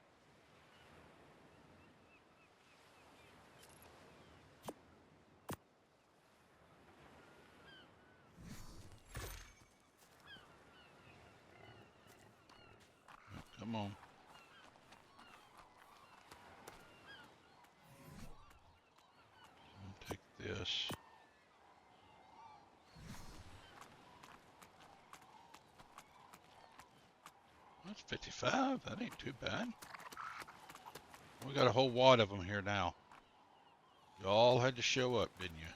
Come on. I'll take this. That's 55. That ain't too bad. We got a whole wad of them here now. You all had to show up, didn't you?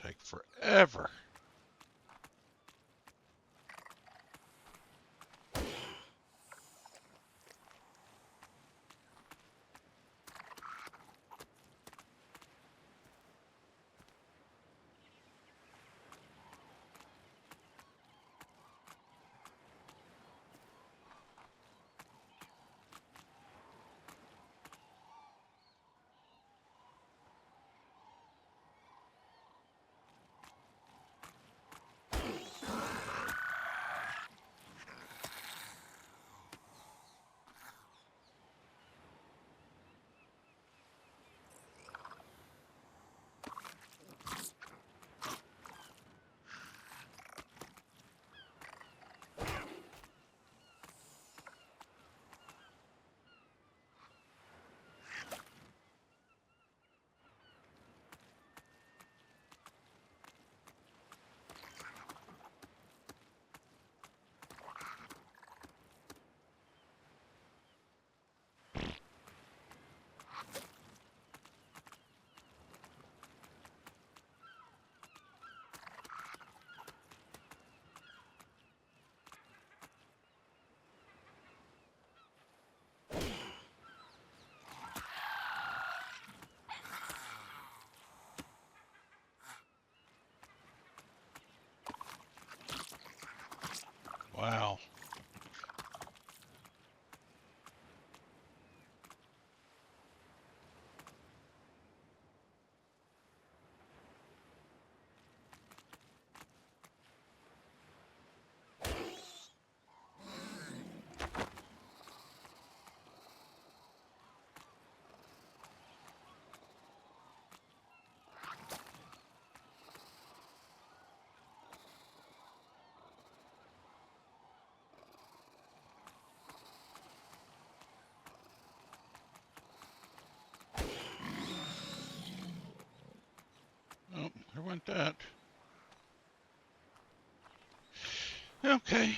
take forever. Wow. Oh, there went that. Okay.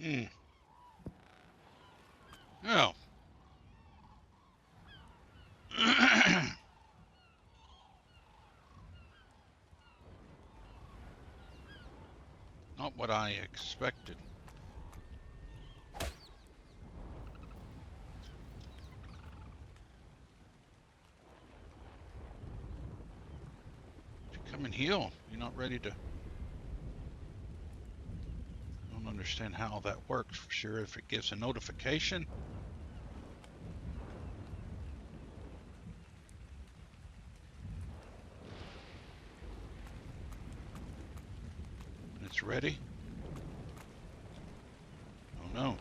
Hmm. Oh. Not what I expected. Come and heal. You're not ready to. I don't understand how that works for sure. If it gives a notification. It's ready. Oh no.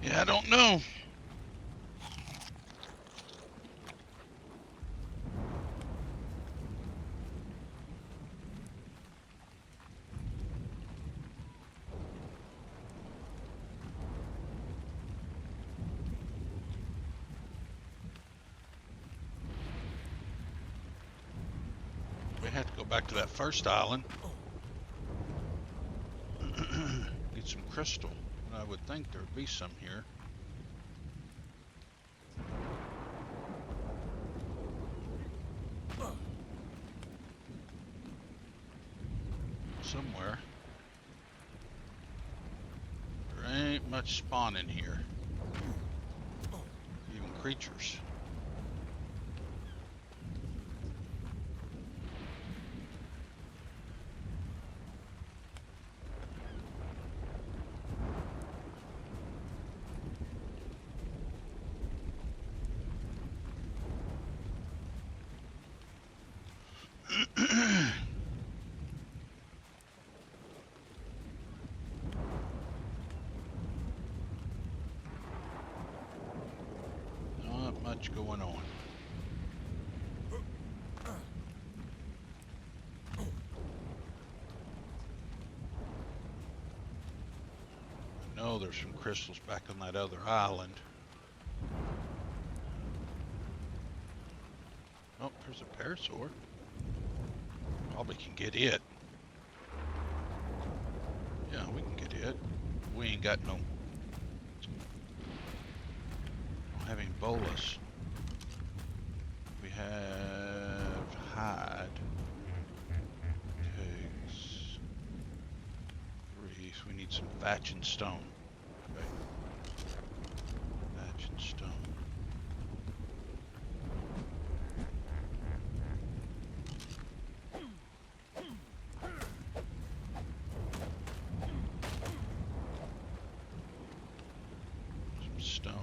Yeah, I don't know. We have to go back to that first island. Get some crystal. I would think there'd be some here. Somewhere. There ain't much spawning here. Even creatures. Not much going on. I know there's some crystals back on that other island. Oh, there's a parasaur. Probably can get it. Yeah, we can get it. We ain't got no... don't have any bolas. We have hide. Pigs. Reef. We need some thatch and stone. Okay. Thatch and stone. Some stone.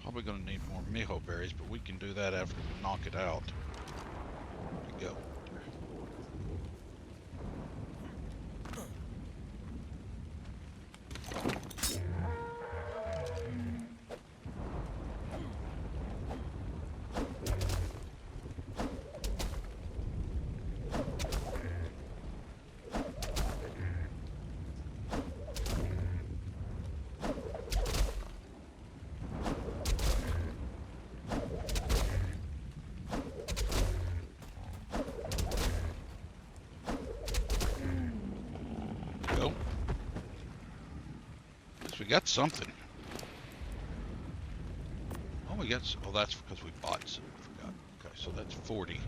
Probably gonna need more mijo berries, but we can do that after we knock it out. There we go. Go. Guess we got something. Oh, we got. Oh, that's because we bought some. I forgot. Okay, so that's 40.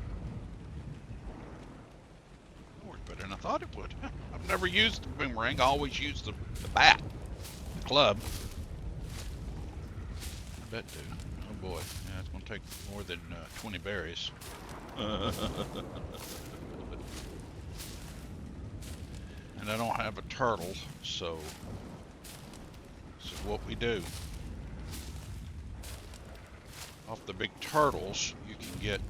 That worked better than I thought it would. I've never used the boomerang. I always use the bat, the club. I bet, dude. Oh boy. Yeah, it's gonna take more than 20 berries. And I don't have a turtle, so this is what we do. Off the big turtles, you can get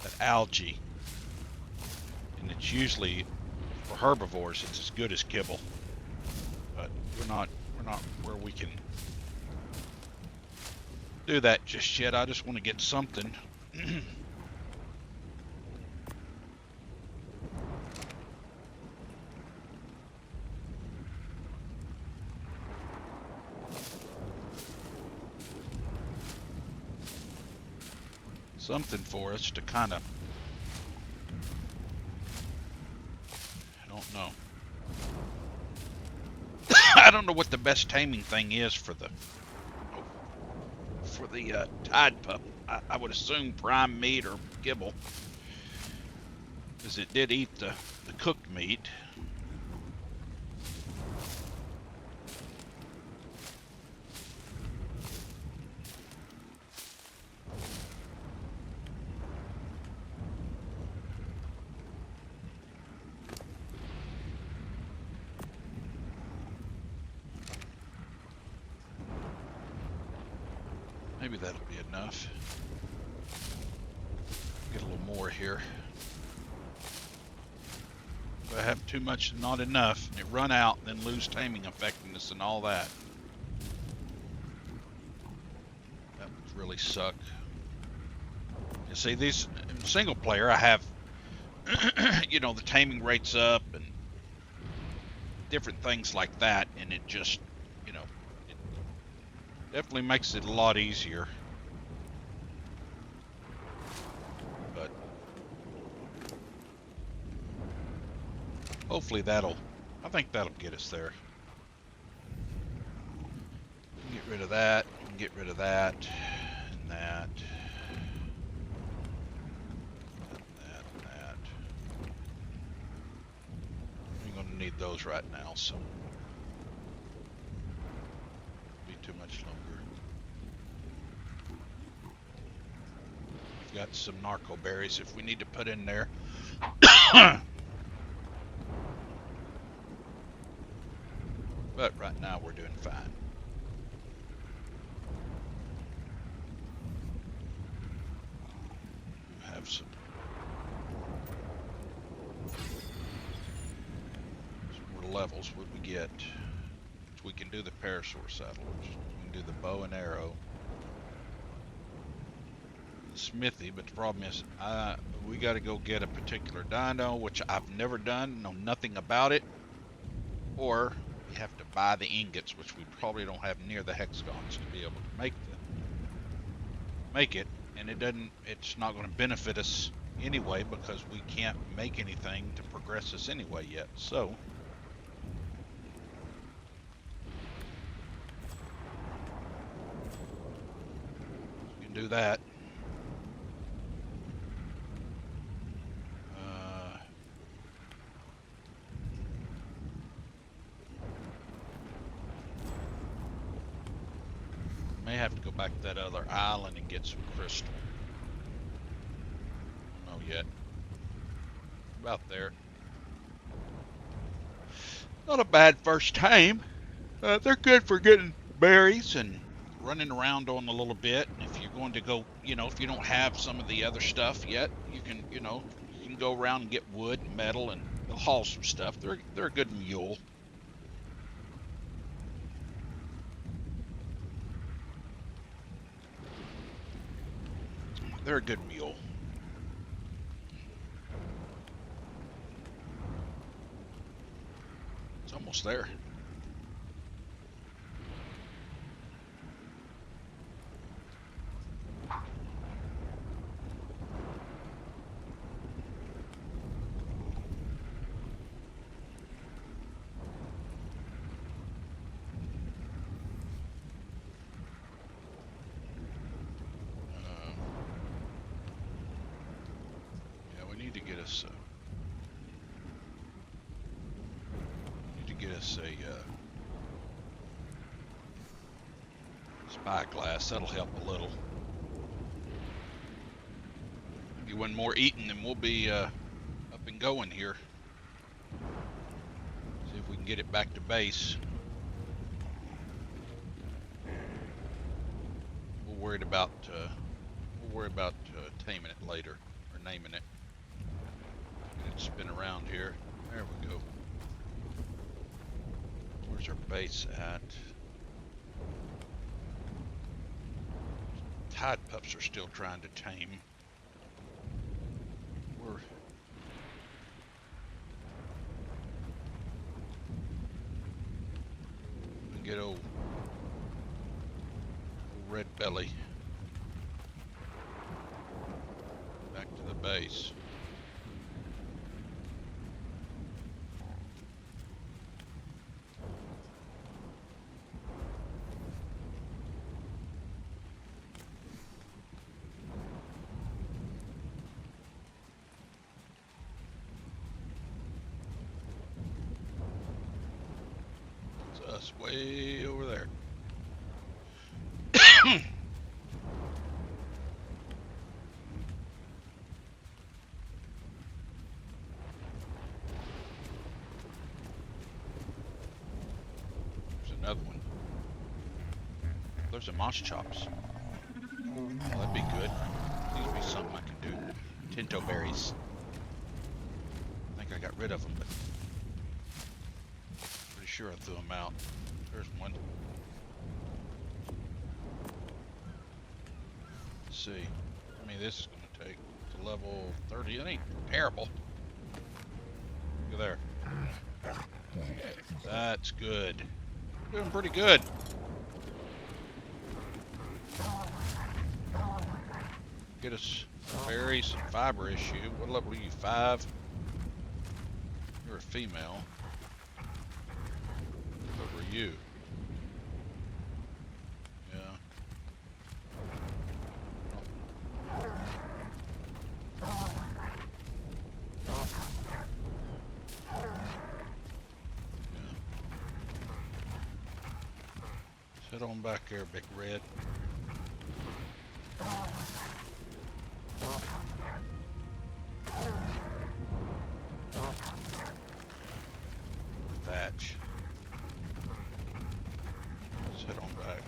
that algae, and it's usually for herbivores. It's as good as kibble, but we're not where we can do that just yet. I just want to get something. Something for us to kind of, I don't know. I don't know what the best taming thing is for the tide pup. I would assume prime meat or kibble, because it did eat the cooked meat. Maybe that'll be enough. Get a little more here. If I have too much and not enough, and it run out, then lose taming effectiveness and all that. That would really suck. You see, these in single player, I have, you know, the taming rates up and different things like that, and it just, you know, it definitely makes it a lot easier. But hopefully I think that'll get us there. Get rid of that, get rid of that, and that. Need those right now, so be too much longer. We've got some narco berries if we need to put in there. But right now we're doing fine. We have some more levels. What we get? We can do the parasaur saddle. We can do the bow and arrow. The smithy, but the problem is we got to go get a particular dino, which I've never done, know nothing about it, or we have to buy the ingots, which we probably don't have near the hexagons to be able to make it, and it's not going to benefit us anyway because we can't make anything to progress us anyway yet. So we can do that. May have to go back to that other island and get some crystal. I don't know yet. About there. Not a bad first time. They're good for getting berries and running around on a little bit. If you're going to go, you know, if you don't have some of the other stuff yet, you can, you know, you can go around and get wood and metal, and they'll haul some stuff. They're a good mule. They're a good mule. It's almost there. Spyglass, that'll help a little. Maybe one more eating and we'll be up and going here. See if we can get it back to base. We'll worry about taming it later, or naming it. Get it spin around here. There we go. Where's our base at? Tide pups are still trying to tame. We get old red belly back to the base. Way over there. There's another one. There's a moss chops. Well, that'd be good. These would be something I can do. Tinto berries. I think I got rid of them, but pretty sure I threw them out. There's one. Let's see. I mean, this is going to take to level 30. It ain't terrible. Look at there. That's good. Doing pretty good. Get us berries and fiber issue. What level are you? 5? You're a female. What were you? Yeah. Sit on back there, Big Red. Thatch. Sit on back.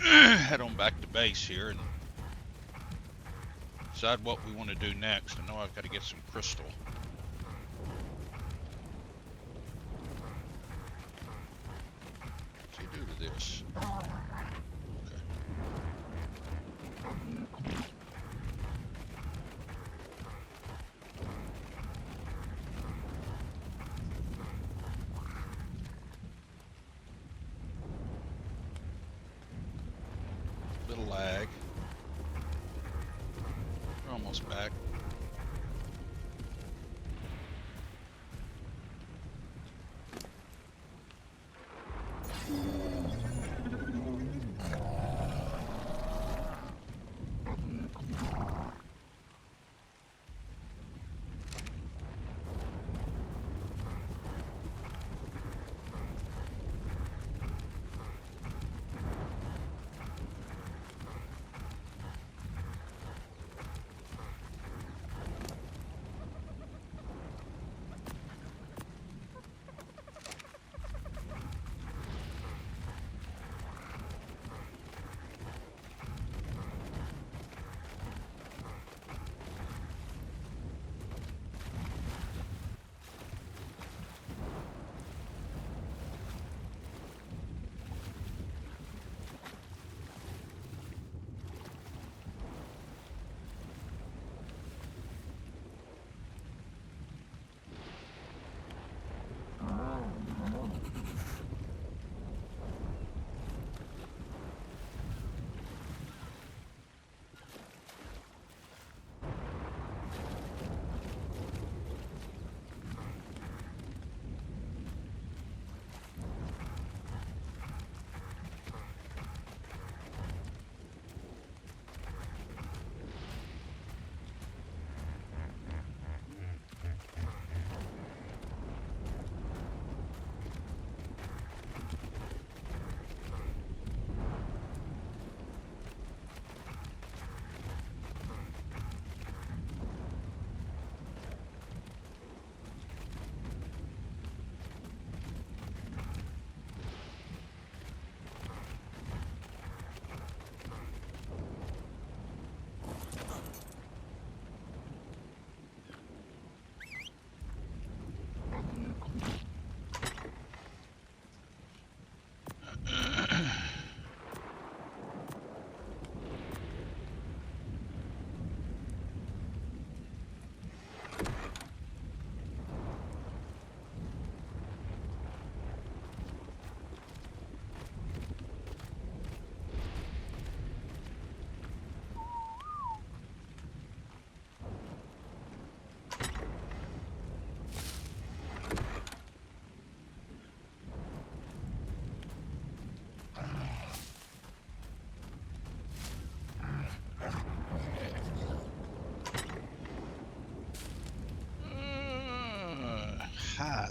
Head on back to base here and decide what we want to do next. I know I've got to get some crystal. What's he do to this? Okay. Little lag. We're almost back.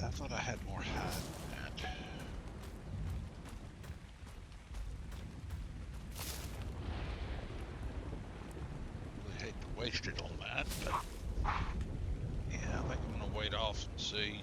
I thought I had more hide than that. Really hate to waste it on that, but yeah, I think I'm gonna wait off and see.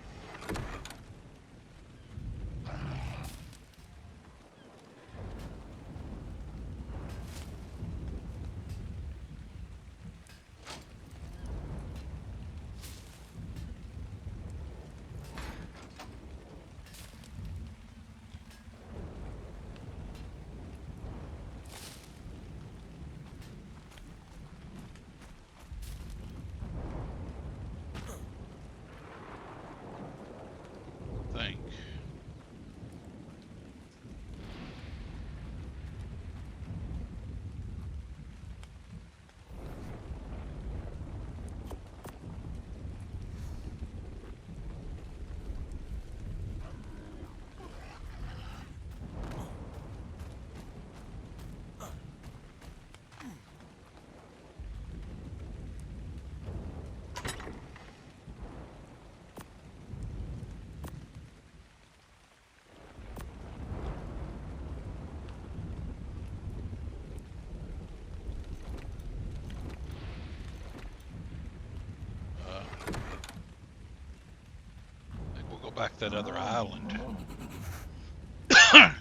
Think. I think we'll go back to that other island.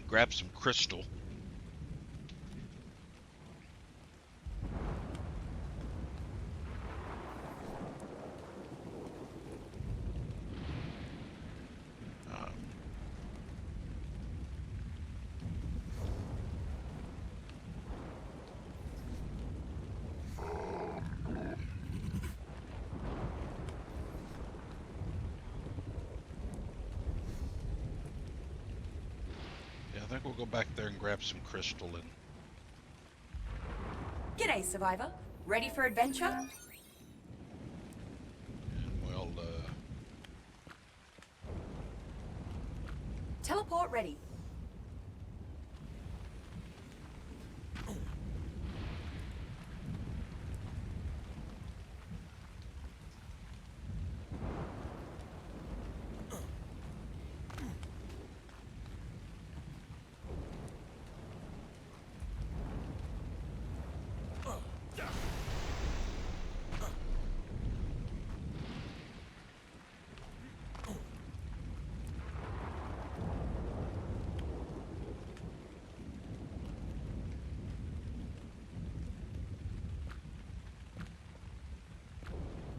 Grab some crystal. Yeah, I think we'll go back there and grab some crystal and G'day, survivor. Ready for adventure? we'll Teleport ready.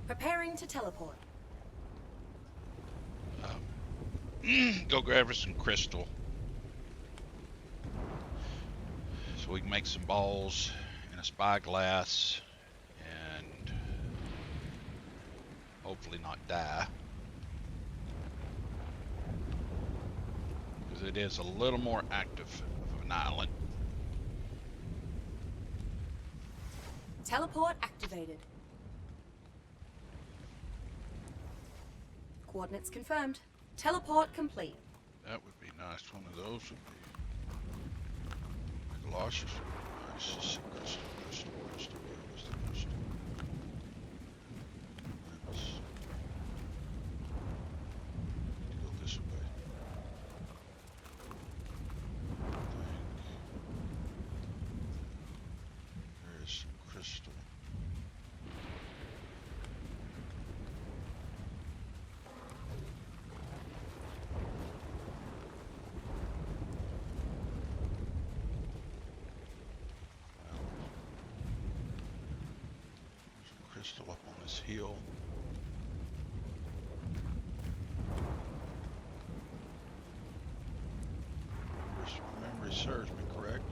Preparing to teleport. go grab us some crystal so we can make some balls and a spyglass and hopefully not die, because it is a little more active of an island. Teleport activated. Coordinates confirmed. Teleport complete. That would be nice. One of those would be galoshes. Nice. Crystal. Where's the crystal? Let's go this way. There is some crystal. Crystal up on this hill. If memory serves me correct.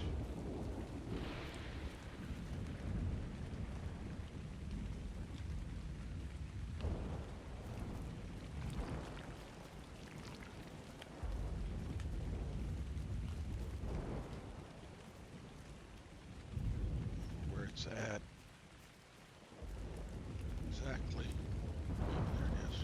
Where it's at. Exactly. Oh, there it is.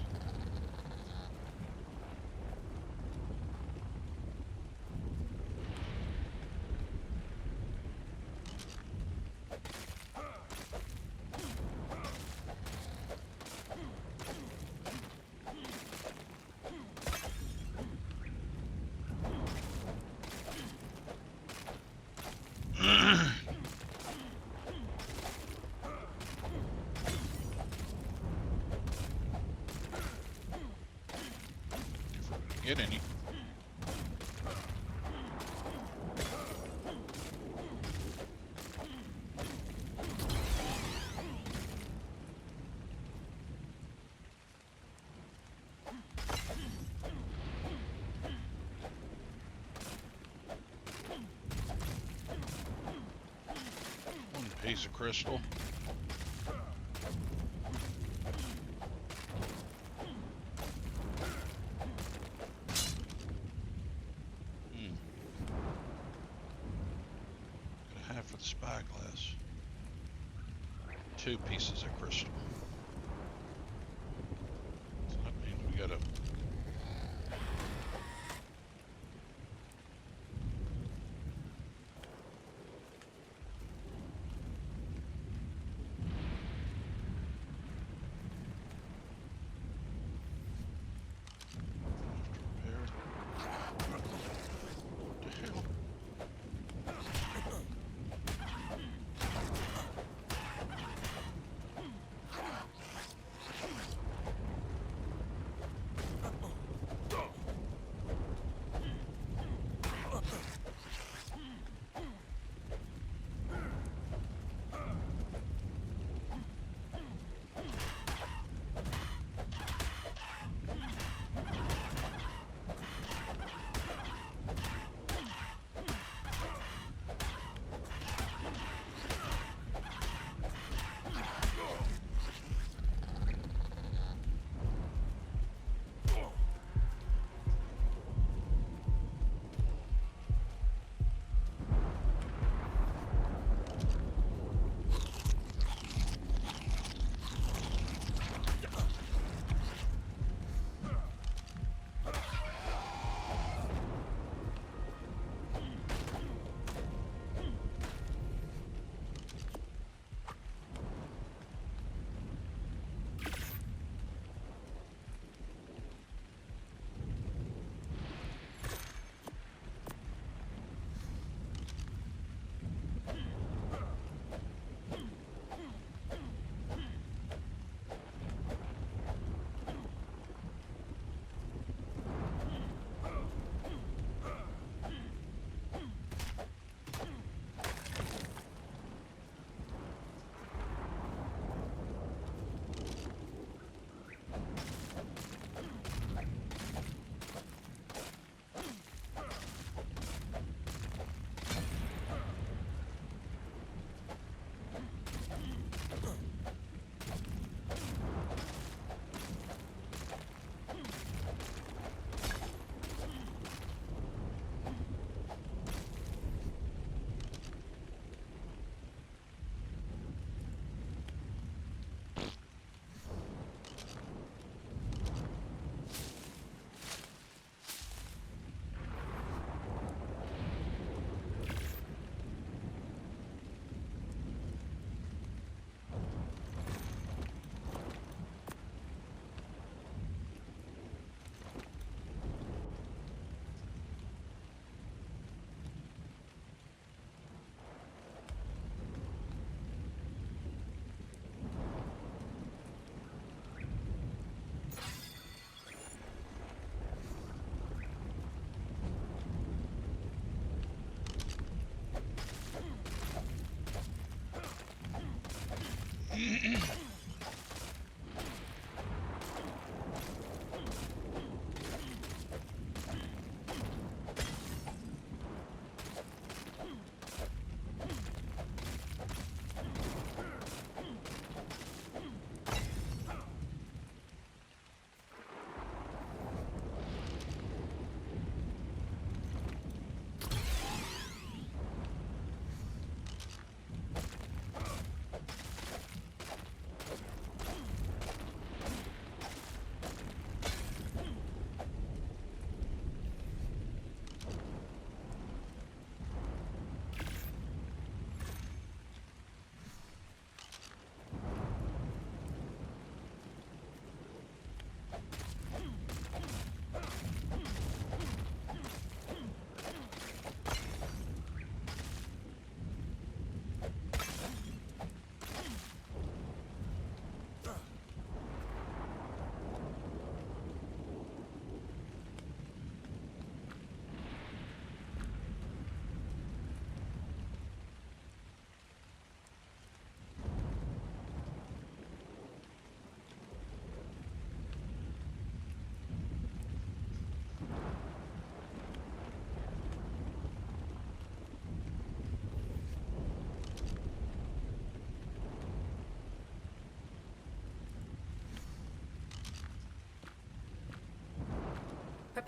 piece of crystal. Got a half of the spyglass. 2 pieces of crystal. So that means we gotta...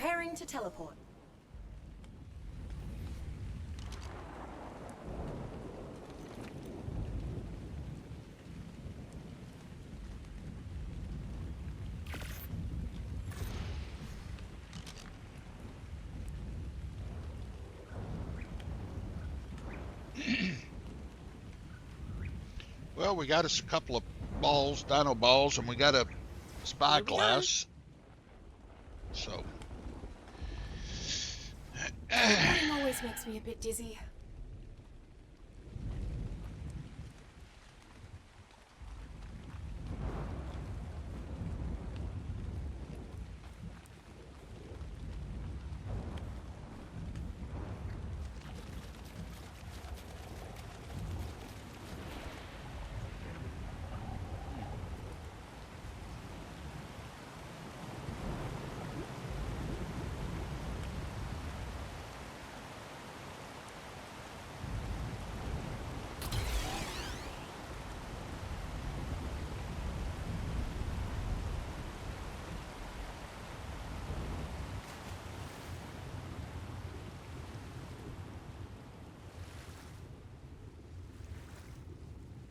Preparing to teleport. Well, we got us a couple of balls, dino balls, and we got a spyglass. So. Running always makes me a bit dizzy.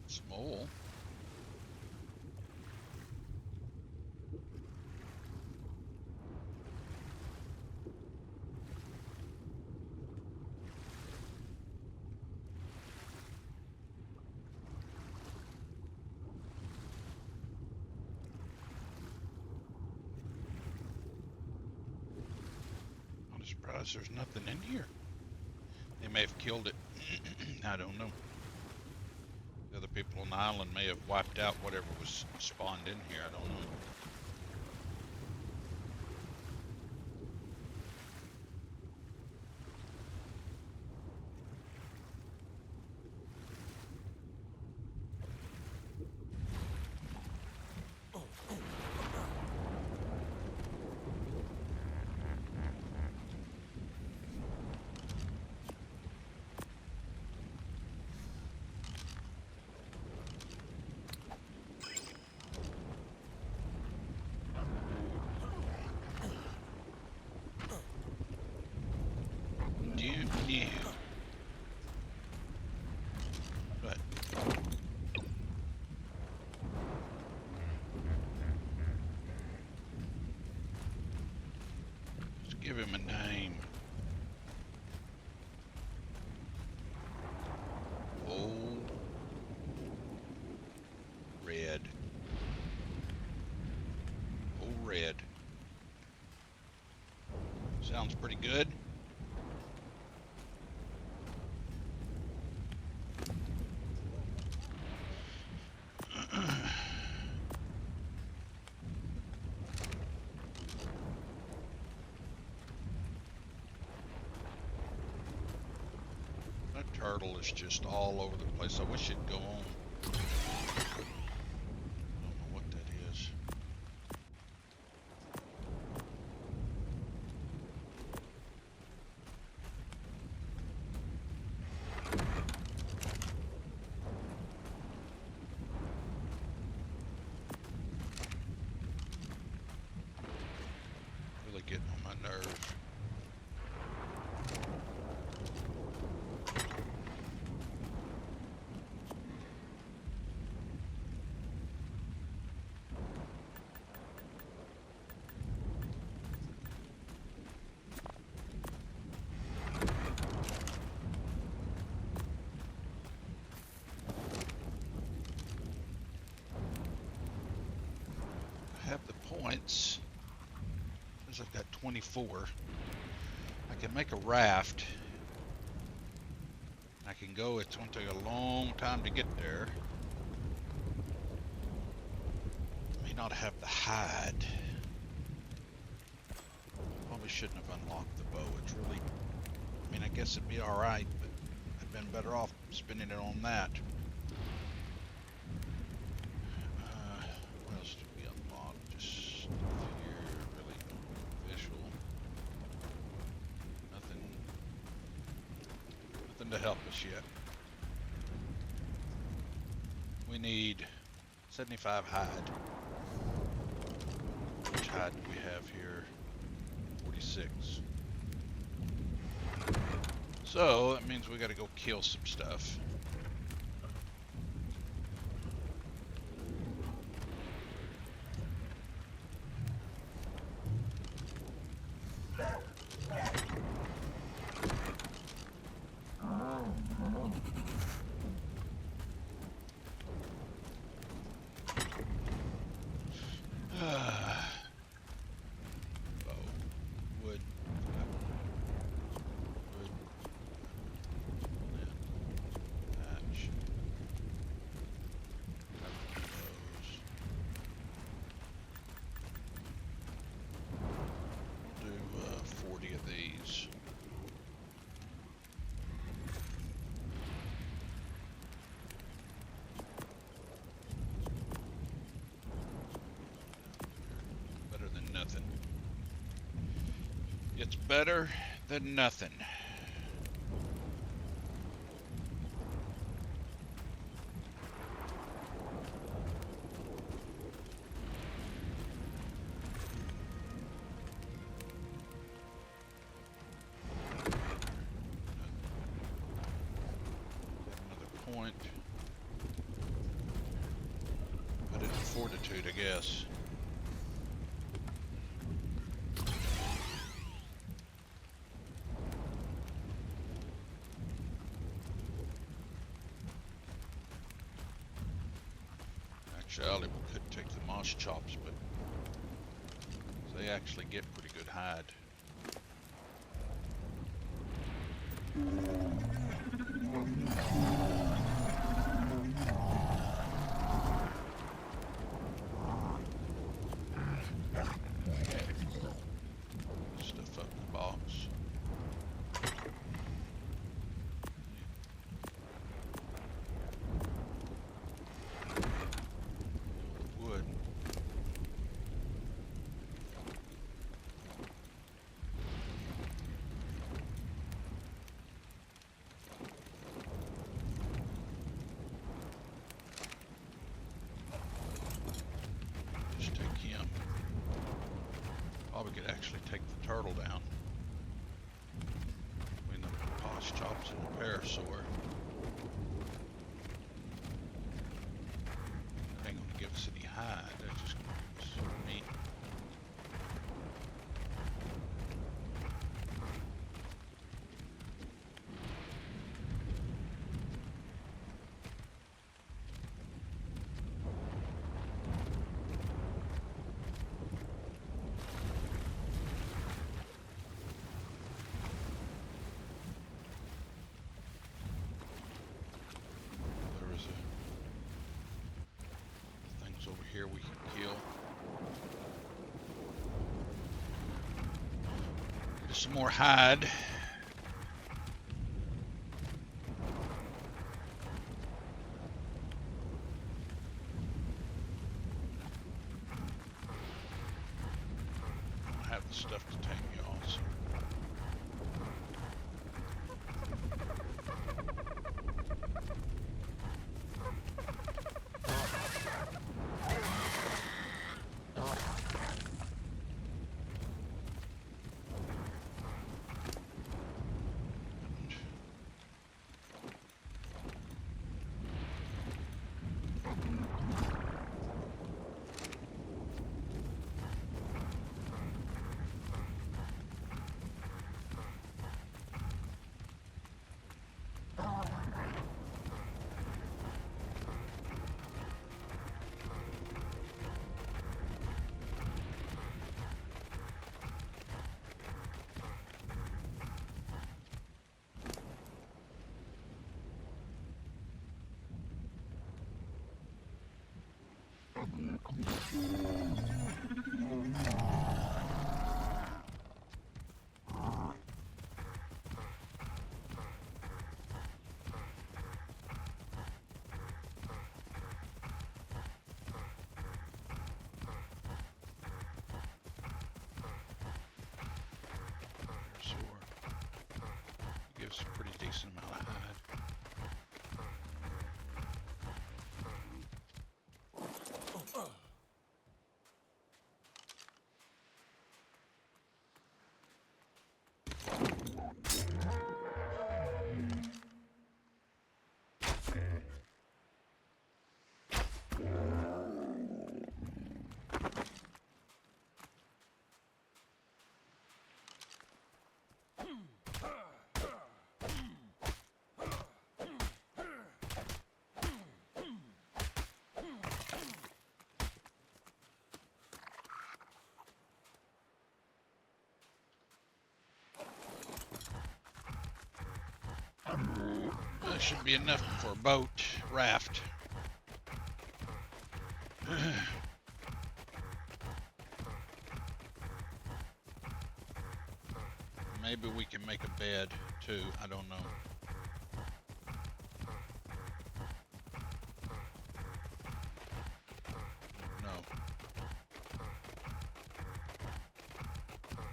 Small. I'm surprised there's nothing in here. They may have killed it. I don't know. The other people on the island may have wiped out whatever was spawned in here. I don't know. New. But let's give him a name. Old Red. Old Red. Sounds pretty good. That turtle is just all over the place. I wish it'd go on. I don't know what that is. Really getting on my nerves. Have the points, because I've got 24. I can make a raft. I can go. It's going to take a long time to get there. May not have the hide. Probably shouldn't have unlocked the bow. It's really, I mean, I guess it'd be alright, but I've been better off spending it on that. What else did we unlock? Just stuff here, really visual. Nothing to help us yet. We need 75 hide. Which hide do we have here? 46. 26. So that means we got to go kill some stuff. It's better than nothing. Another point. Put it in fortitude, I guess. Actually, we could take the moss chops, but they actually get pretty good hide. Stuff up in the box. Wood. Just take him. Probably could actually take the turtle down. Between the posh chops and the parasaur. Ain't gonna give us any hide. That's just gonna give us meat. There is things over here we can kill. Just some more hide. I have the stuff to tame y'all, so. Gives a pretty decent amount of hide. should be enough for a boat, raft. Maybe we can make a bed too, I don't know. No.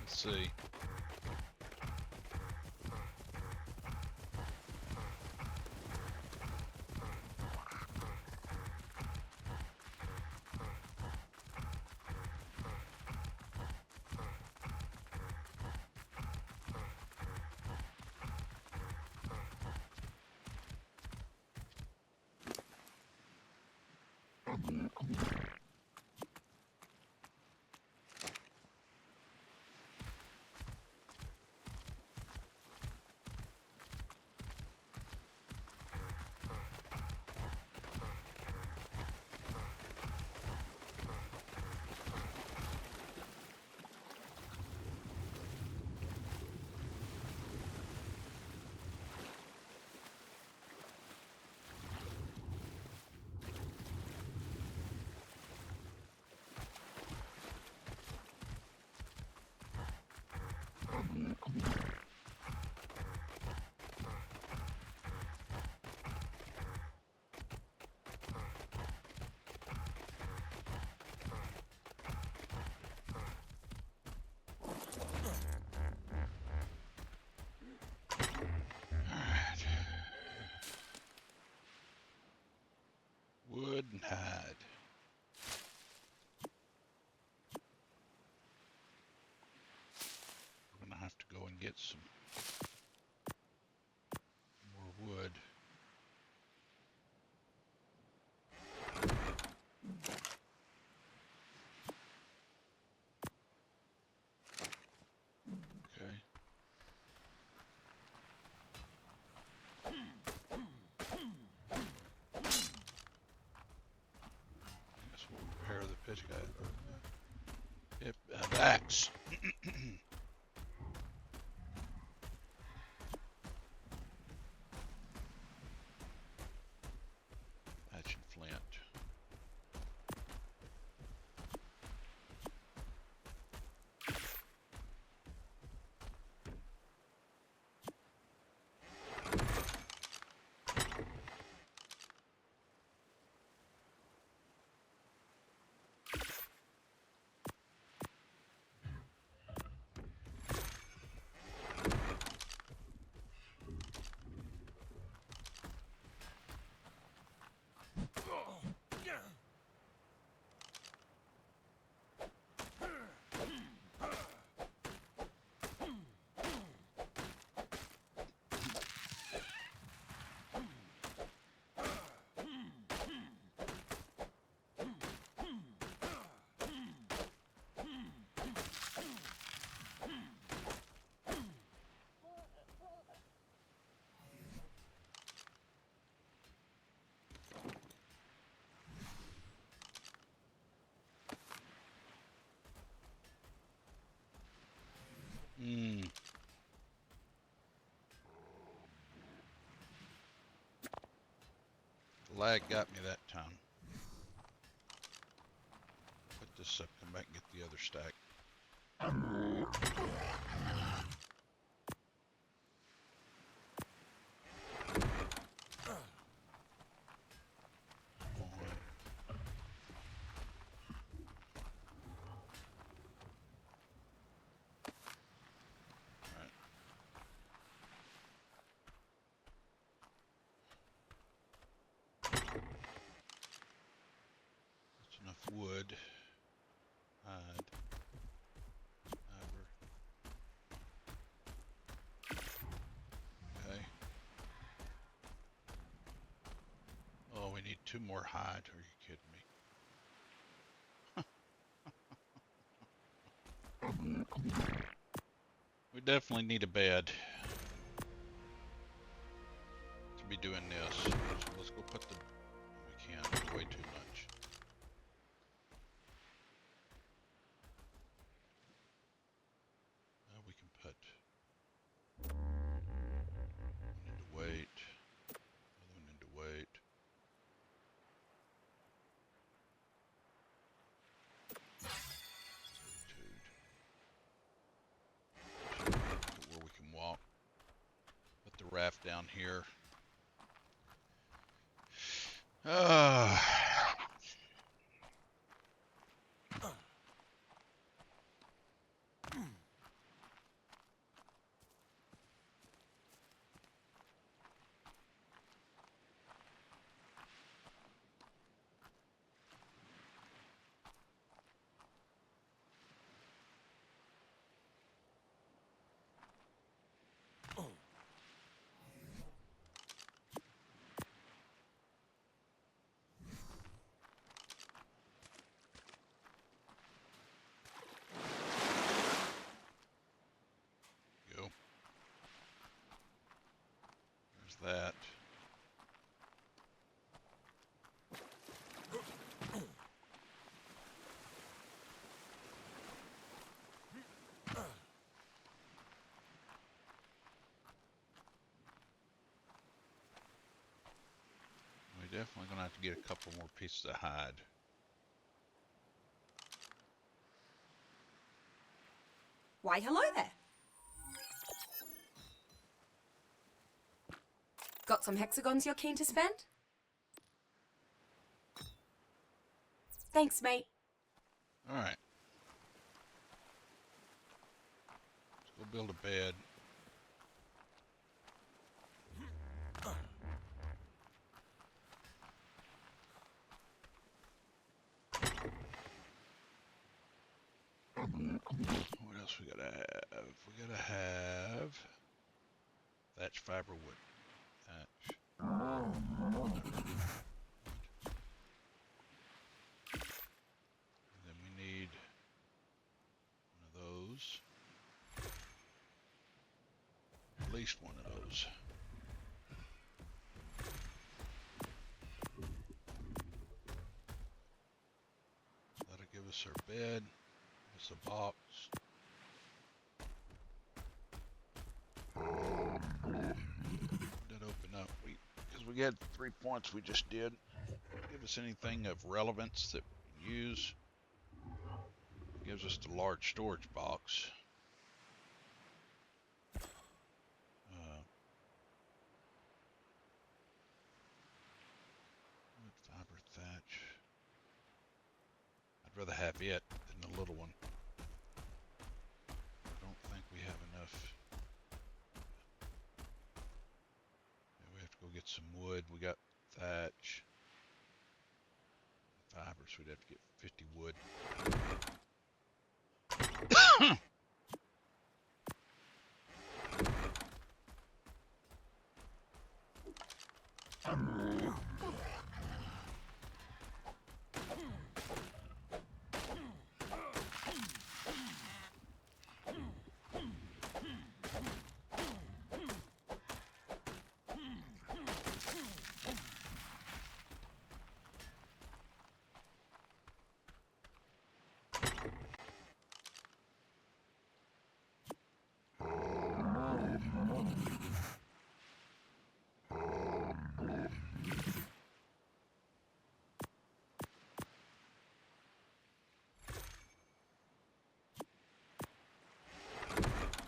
Let's see. Wood and hide. I'm gonna have to go and get some more wood. Okay. Guess we'll repair the pitch guy. Yep, the axe. Hatch and flint. Lag got me that time. Put this up, come back and get the other stack. Enough wood. Hide. Fiber. Okay. Oh, we need 2 more hide. Are you kidding me? We definitely need a bed to be doing this. So let's go put the... We can't. It's way too much. We can put... We need to wait. raft down here. Uh, go. There's that. We're definitely gonna have to get a couple more pieces of hide. Why, hello there. Got some hexagons you're keen to spend? Thanks, mate. All right. Let's go build a bed. What else we gotta have? We gotta have thatch fiber wood. Thatch. And then we need one of those. At least one of those. That'll give us our bed. Give us a box. That open up. Because we had 3 points we just did. Give us anything of relevance that we can use. Gives us the large storage box. Wood fiber thatch. I'd rather have it than the little one. I don't think we have enough. Yeah, we have to go get some wood. We got thatch. Fibers, we'd have to get 50 wood.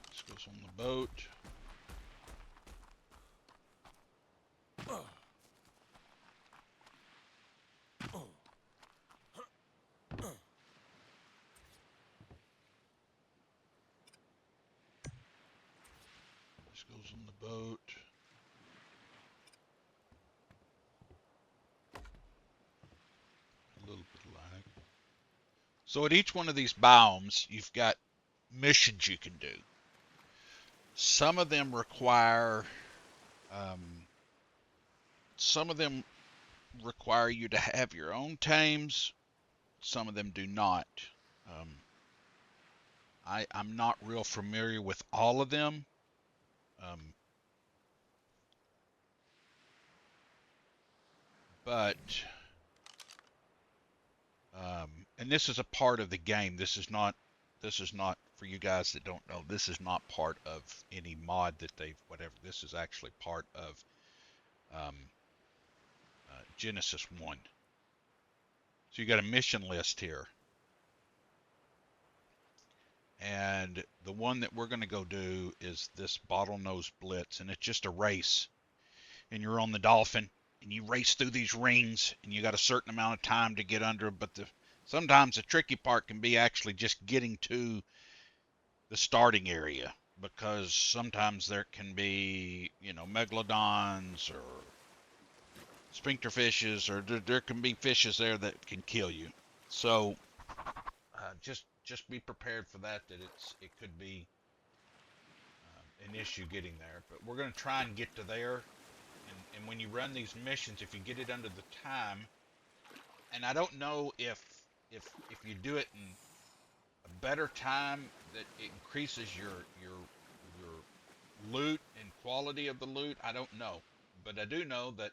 This goes on the boat. This goes on the boat. A little bit of lag. So at each one of these biomes, you've got missions you can do. Some of them require, you to have your own tames. Some of them do not. I'm not real familiar with all of them. But and this is a part of the game. This is not for you guys that don't know. This is not part of any mod that they've whatever. This is actually part of Genesis 1. So you got a mission list here. And the one that we're going to go do is this bottlenose blitz, and it's just a race. And you're on the dolphin, and you race through these rings, and you got a certain amount of time to get under. But sometimes the tricky part can be actually just getting to the starting area, because sometimes there can be, megalodons or sphincter fishes, or there can be fishes there that can kill you. So just be prepared for that. It could be an issue getting there. But we're going to try and get to there. And when you run these missions, if you get it under the time, and I don't know if you do it in a better time, that it increases your loot and quality of the loot. I don't know, but I do know that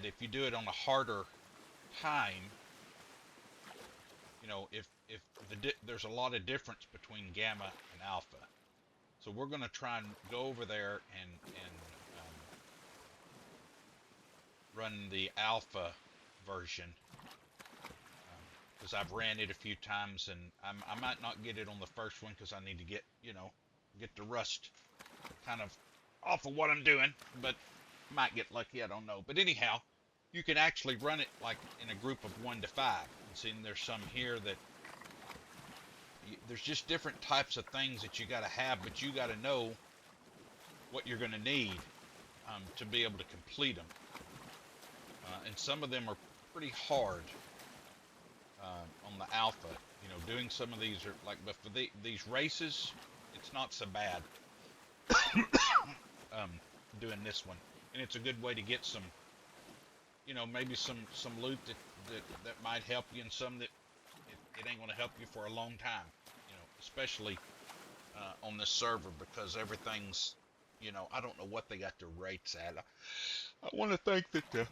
if you do it on a harder time, if there's a lot of difference between gamma and alpha. So we're going to try and go over there and run the alpha version, because I've ran it a few times, and I might not get it on the first one because I need to get the rust kind of off of what I'm doing, but might get lucky, I don't know. But anyhow, you can actually run it like in a group of 1 to 5. And see, there's some here that there's just different types of things that you got to have, but you got to know what you're going to need to be able to complete them. And some of them are pretty hard on the alpha. Doing some of these are like, but for these races, it's not so bad. Doing this one, and it's a good way to get some, maybe some loot that might help you, and some that it ain't going to help you for a long time. Especially on this server, because everything's, I don't know what they got their rates at. I want to think that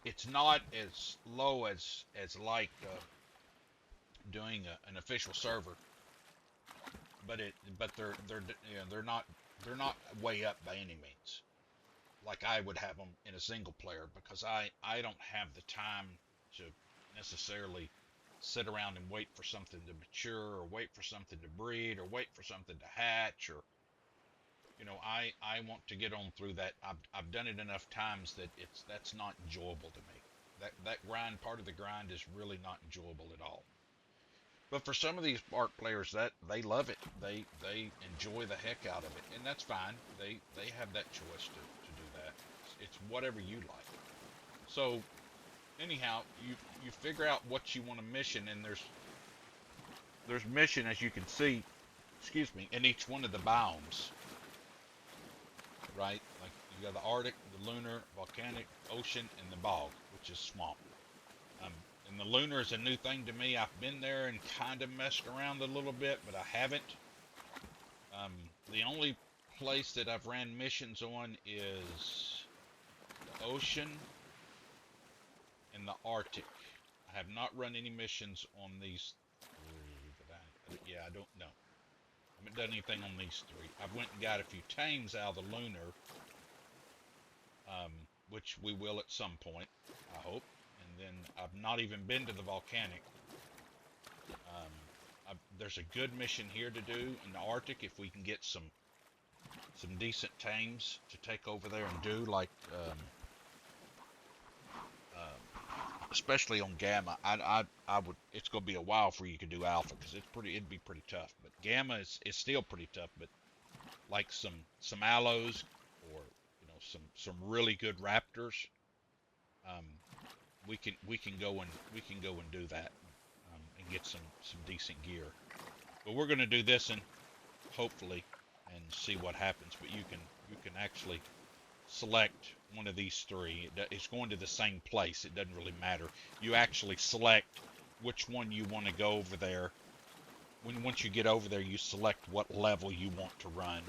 it's not as low as like doing an official server, but they're not way up by any means, like I would have them in a single player, because I don't have the time to necessarily sit around and wait for something to mature, or wait for something to breed, or wait for something to hatch, or I want to get on through that. I've done it enough times that that's not enjoyable to me. That grind, part of the grind, is really not enjoyable at all. But for some of these ARC players, that they love it. They enjoy the heck out of it, and that's fine. They have that choice to do that. It's whatever you like. So anyhow, you figure out what you want to mission, and there's mission, as you can see, excuse me, in each one of the biomes, right? Like, you got the Arctic, the lunar, volcanic, ocean, and the bog, which is swamp. And the lunar is a new thing to me. I've been there and kind of messed around a little bit, but I haven't. The only place that I've ran missions on is the ocean and the Arctic. I have not run any missions on these three. Yeah, I don't know. I haven't done anything on these three. I went and got a few tames out of the lunar, which we will at some point, I hope. And then I've not even been to the volcanic. There's a good mission here to do in the Arctic if we can get some decent tames to take over there and do, like especially on Gamma. I would. It's gonna be a while for you to do Alpha, because it'd be pretty tough. But Gamma is still pretty tough. But like some aloes, or some really good raptors, we can go and do that, and get some decent gear. But we're gonna do this, and hopefully, and see what happens. But you can actually select one of these three. It's going to the same place. It doesn't really matter. You actually select which one you want to go over there. Once you get over there, you select what level you want to run,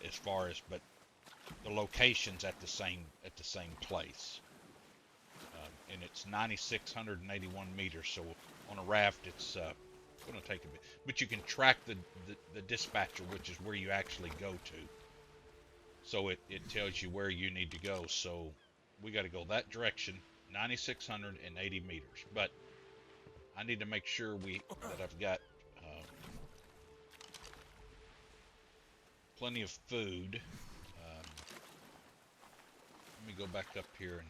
as far as, but the location's at the same place. And it's 9,681 meters. So on a raft, it's going to take a bit. But you can track the dispatcher, which is where you actually go to. So it tells you where you need to go. So we got to go that direction 9,680 meters. But I need to make sure that I've got plenty of food. Let me go back up here and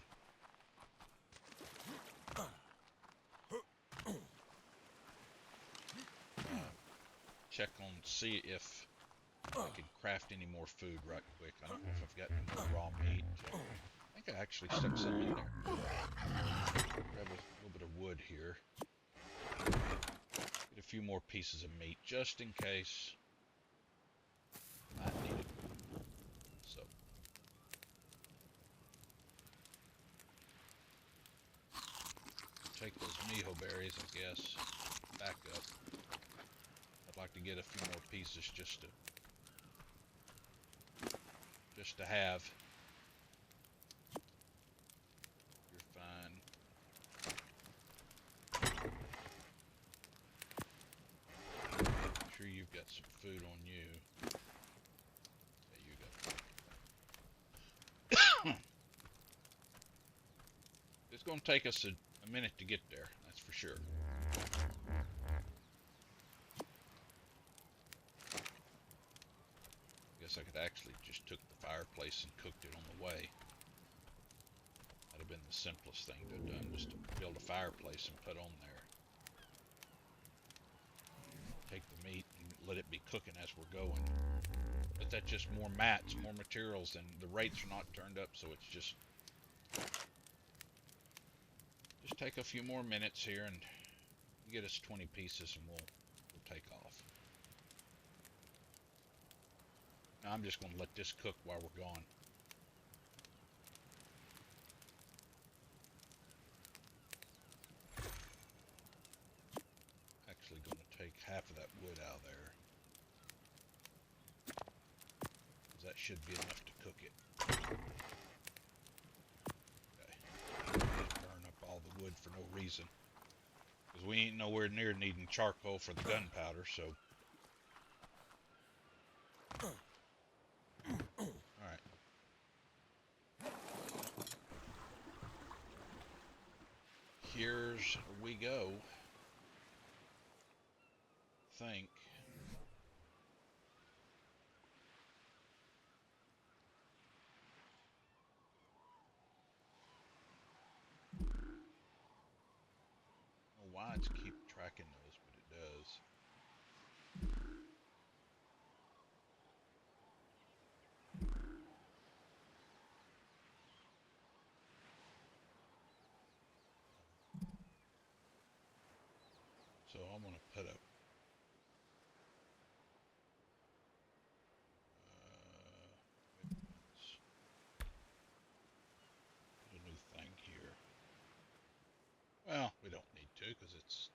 check on, see if I can craft any more food right quick. I don't know if I've got any more raw meat. I think I actually stuck some in there. Grab a little bit of wood here. Get a few more pieces of meat just in case I need it. So take those miho berries, I guess, back up. I'd like to get a few more pieces just to have. You're fine. Make sure you've got some food on you. There you go. It's going to take us a minute to get there, that's for sure. I guess I could actually just took the fireplace and cooked it on the way. That'd have been the simplest thing to have done, was to build a fireplace and put on there. Take the meat and let it be cooking as we're going. But that's just more mats, more materials, and the rates are not turned up, so it's just take a few more minutes here and get us 20 pieces and we'll take off. Now I'm just going to let this cook while we're gone. Actually going to take half of that wood out of there, because that should be enough to cook it. The wood for no reason, because we ain't nowhere near needing charcoal for the gunpowder. So alright, here's we go. Think why it's keep tracking those, but it does. So I'm going to put up a new thing here. Well, we don't need to, because it's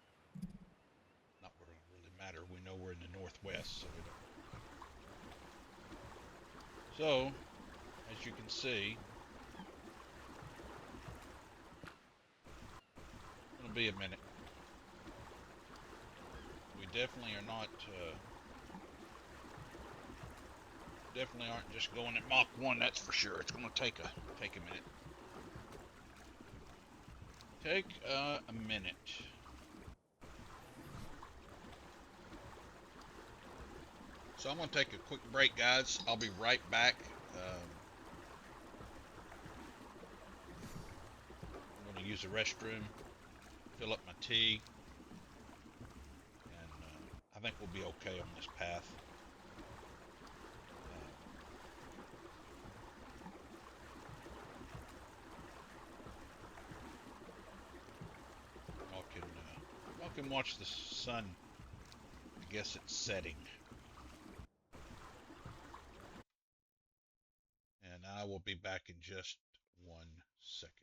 not going to really matter. We know we're in the northwest, so we don't. So, as you can see, it's going to be a minute. We definitely are not, definitely aren't just going at Mach 1, that's for sure. It's going to take a minute. Take a minute. So I'm going to take a quick break, guys. I'll be right back. I'm going to use the restroom, fill up my tea, and I think we'll be okay on this path. Y'all can watch the sun. I guess it's setting. And I will be back in just 1 second.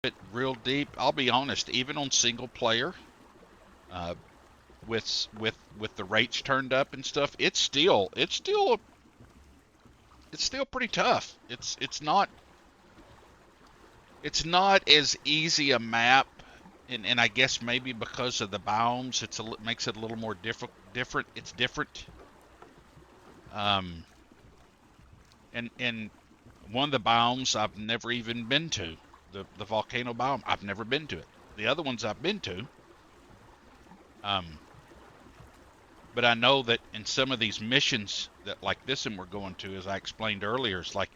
it real deep. I'll be honest, even on single player, uh, with the rates turned up and stuff, it's still pretty tough. It's not as easy a map, and I guess maybe because of the biomes, makes it a little more different. It's different. Um, and one of the biomes I've never even been to, the volcano biome. I've never been to it. The other ones I've been to. Um, but I know that in some of these missions that like this one we're going to, as I explained earlier, it's like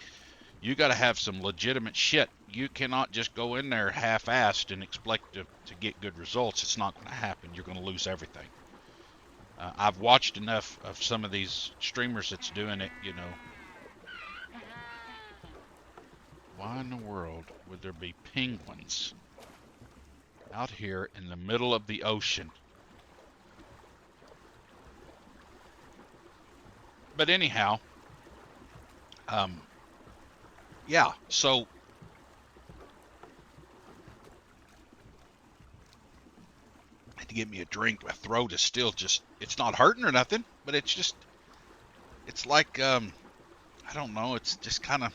you got to have some legitimate shit. You cannot just go in there half-assed and expect to get good results. It's not going to happen. You're going to lose everything. I've watched enough of some of these streamers that's doing it, you know. Why in the world would there be penguins out here in the middle of the ocean? But anyhow, um, yeah, so I had to get me a drink. My throat is still just, it's not hurting or nothing, but it's just, it's like, I don't know, it's just kind of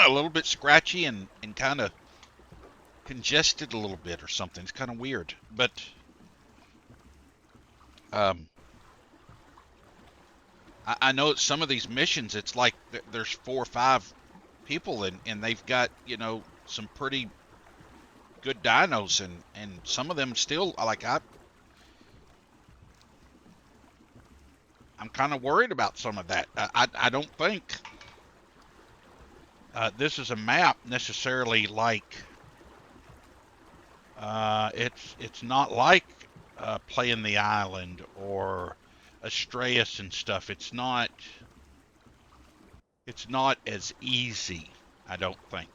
a little bit scratchy and kind of congested a little bit or something. It's kind of weird. But um, I know some of these missions, it's like there's 4 or 5 people and they've got, you know, some pretty good dinos and some of them still, like, I'm kind of worried about some of that. I don't think this is a map necessarily like, it's not like playing the island or Astraeus and stuff. It's not as easy, I don't think,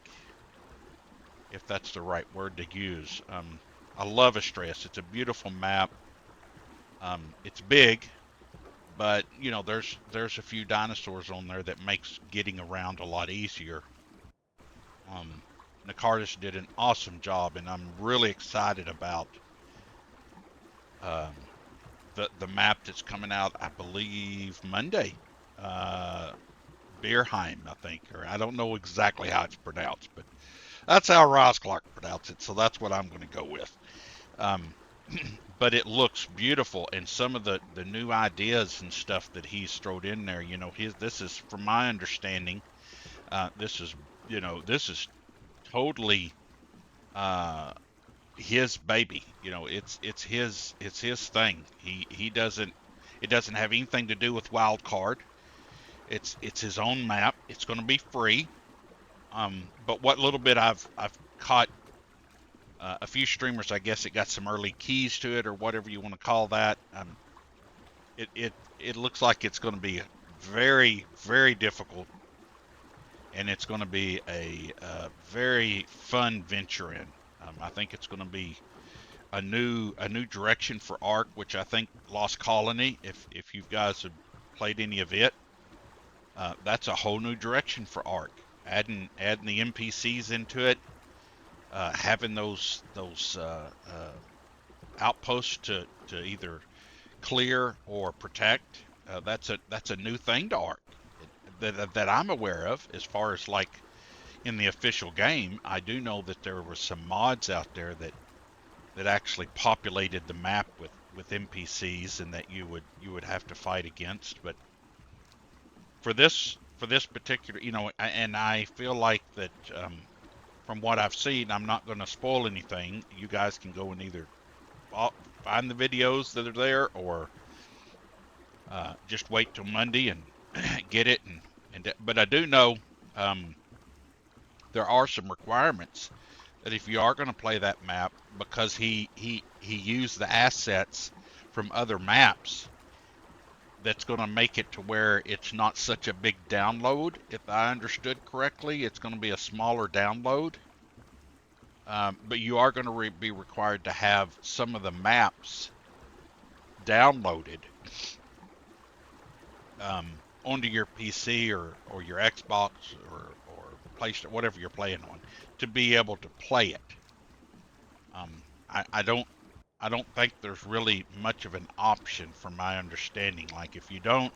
if that's the right word to use. I love Astraeus. It's a beautiful map. It's big, but you know there's a few dinosaurs on there that makes getting around a lot easier. Um, Nicardus did an awesome job, and I'm really excited about um, the map that's coming out. I believe Monday. Uh, Beerheim, I think, or I don't know exactly how it's pronounced, but that's how Ross Clark pronounced it, so that's what I'm going to go with. Um, but it looks beautiful, and some of the new ideas and stuff that he's thrown in there, you know, this is, from my understanding, this is, you know, this is totally uh, his baby. You know, it's his thing. He doesn't, it doesn't have anything to do with Wild Card. It's his own map. It's going to be free. But what little bit I've caught, a few streamers, I guess it got some early keys to it or whatever you want to call that. It looks like it's going to be very very difficult, and it's going to be a very fun venture in. I think it's going to be a new direction for Ark, which I think Lost Colony, if you guys have played any of it, that's a whole new direction for Ark. Adding the NPCs into it, having those outposts to either clear or protect. That's a new thing to Ark that I'm aware of. As far as like in the official game, I do know that there were some mods out there that actually populated the map with NPCs and that you would have to fight against. But for this particular, you know, and I feel like that, from what I've seen, I'm not going to spoil anything. You guys can go and either find the videos that are there, or just wait till Monday and get it. And but I do know, um, there are some requirements that if you are going to play that map, because he used the assets from other maps, that's going to make it to where it's not such a big download. If I understood correctly, it's going to be a smaller download. But you are going to be required to have some of the maps downloaded, onto your PC or your Xbox or PlayStation, whatever you're playing on, to be able to play it. I don't think there's really much of an option from my understanding. Like if you don't,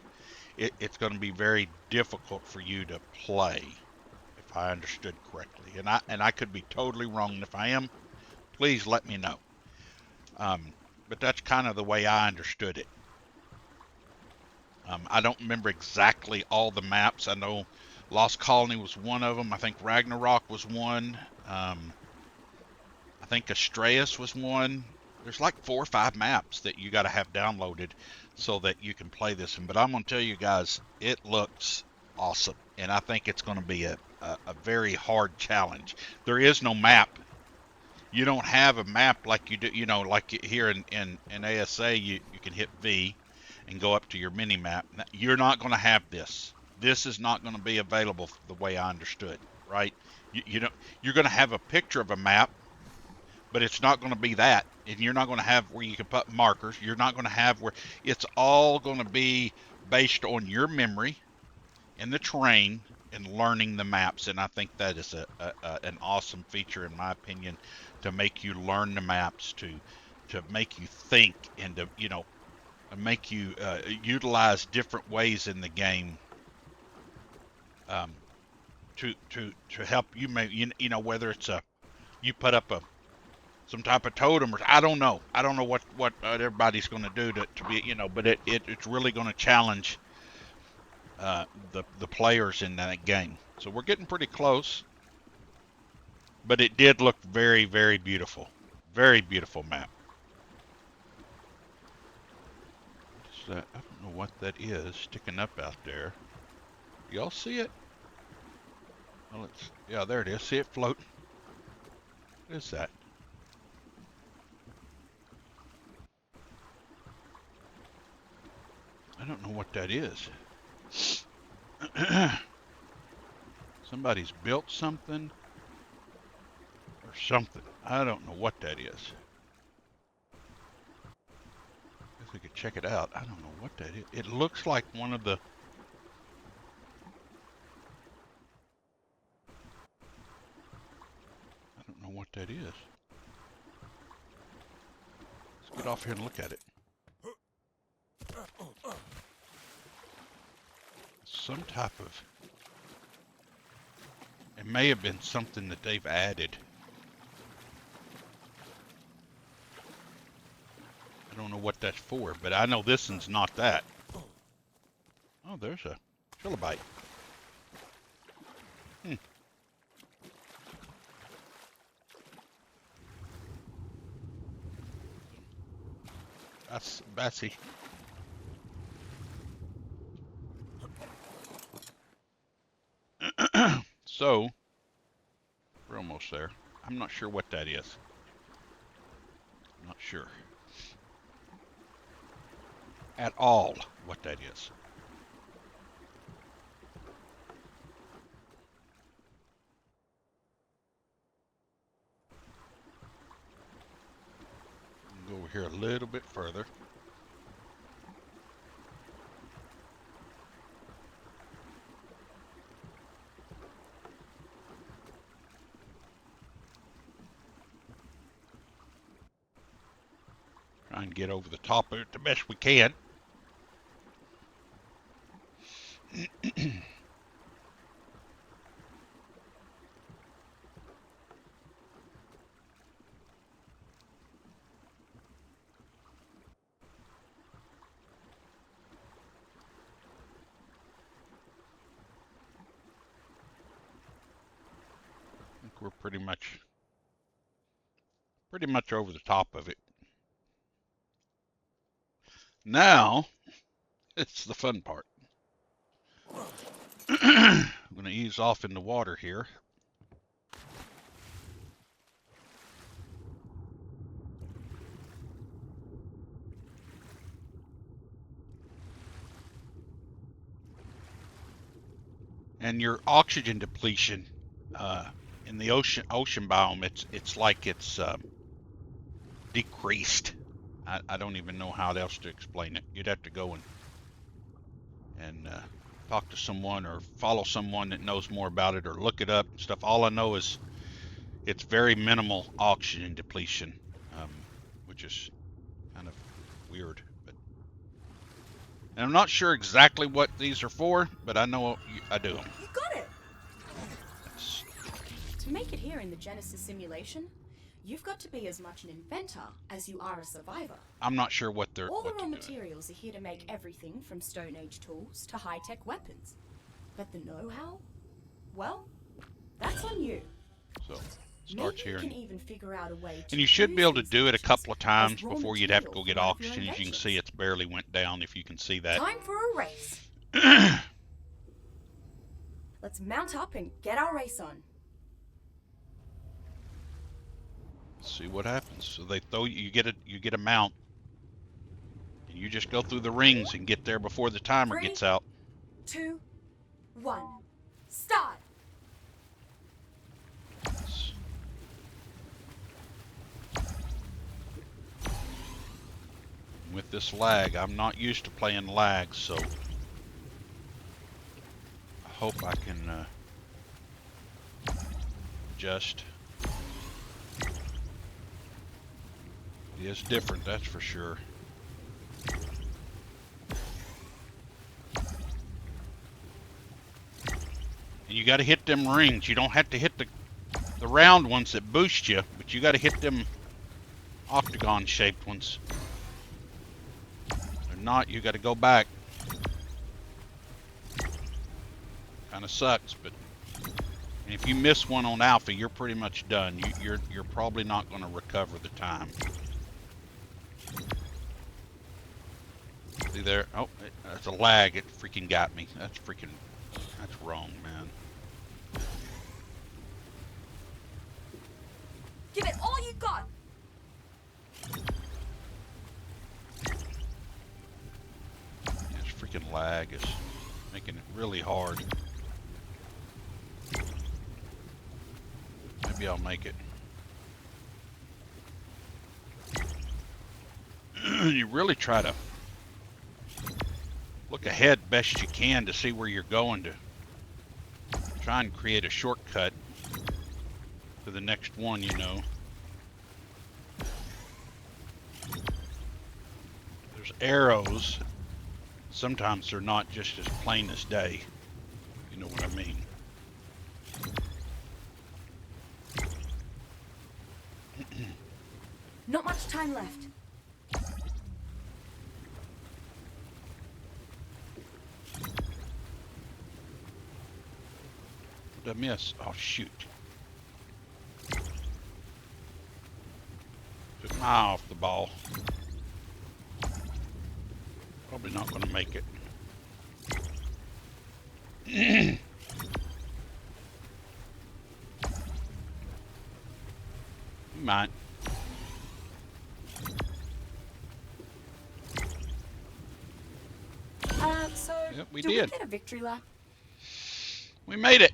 it's going to be very difficult for you to play, if I understood correctly. And I could be totally wrong. And if I am, please let me know. But that's kind of the way I understood it. I don't remember exactly all the maps. I know Lost Colony was one of them. I think Ragnarok was one. I think Astraeus was one. There's like 4 or 5 maps that you got to have downloaded so that you can play this one. But I'm going to tell you guys, it looks awesome. And I think it's going to be a very hard challenge. There is no map. You don't have a map like you do, like here in ASA, you can hit V and go up to your mini map. You're not going to have this. This is not going to be available the way I understood, right? You're going to have a picture of a map, but it's not going to be that. And you're not going to have where you can put markers. You're not going to have where it's all going to be based on your memory and the terrain and learning the maps. And I think that is an awesome feature, in my opinion, to make you learn the maps, to make you think, and to make you utilize different ways in the game, to help you. Maybe whether it's you put up some type of totem, or I don't know what everybody's going to do to be, but it's really going to challenge the players in that game. So we're getting pretty close, but it did look very, very beautiful. Very beautiful map. I don't know what that is sticking up out there. Y'all see it? Well, yeah, there it is. See it floating? What is that? I don't know what that is. Somebody's built something or something. I don't know what that is. Guess we could check it out. I don't know what that is. It looks like one of the... I don't know what that is. Let's get off here and look at it. Some type of... It may have been something that they've added. I don't know what that's for, but I know this one's not that. Oh, there's a trilobite. That's Bassy. So, we're almost there. I'm not sure what that is. I'm not sure at all what that is. Go over here a little bit further. Try and get over the top of it the best we can. I think we're pretty much over the top of it. Now, it's the fun part. I'm going to ease off in the water here. And your oxygen depletion in the ocean biome, it's like it's decreased. I don't even know how else to explain it. You'd have to go and talk to someone or follow someone that knows more about it or look it up and stuff. All I know is it's very minimal oxygen depletion, which is kind of weird. But and I'm not sure exactly what these are for, but I know I do them. You got it! That's, To make it here in the Genesis simulation, you've got to be as much an inventor as you are a survivor. I'm not sure what they're All the what raw they're doing. materials are here to make everything from Stone Age tools to high-tech weapons. But the know-how? Well, that's on you. So starts Maybe here, you can even figure out a way to and you should be able to use do it a these couple of times as raw before you'd have to go material get for one of your oxygen. As you can see, inventions. it's barely went down. If you can see that. Time for a race. Let's mount up and get our race on. See what happens. So they throw you get a mount, and you just go through the rings and get there before the timer 3, gets out. 2, 1, start! With this lag, I'm not used to playing lag, so I hope I can adjust. It is different, that's for sure. And you got to hit them rings. You don't have to hit the round ones that boost you, but you got to hit them octagon-shaped ones. If not, you got to go back. Kind of sucks, but if you miss one on alpha, you're pretty much done. You're probably not going to recover the time. See there? Oh, that's a lag. It freaking got me. That's wrong, man. Give it all you got! This freaking lag is making it really hard. Maybe I'll make it. You really try to look ahead best you can to see where you're going to try and create a shortcut to the next one, you know. There's arrows. Sometimes they're not just as plain as day. You know what I mean? Not much time left. What did I miss? Oh, shoot. Took my eye off the ball. Probably not going to make it. You might. So Yep, we do did. we get a victory lap? We made it.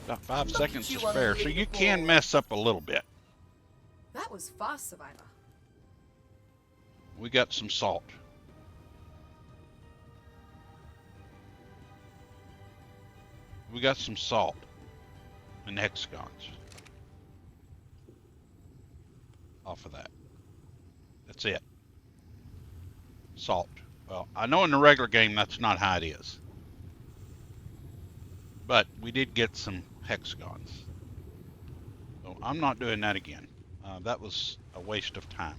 About 5 Look seconds at you is on the fair. So you can leaderboard. mess up a little bit. That was fast, Survivor. We got some salt. We got some salt and hexagons off of that. That's it. Salt. Well, I know in the regular game that's not how it is. But we did get some hexagons. So I'm not doing that again. That was a waste of time.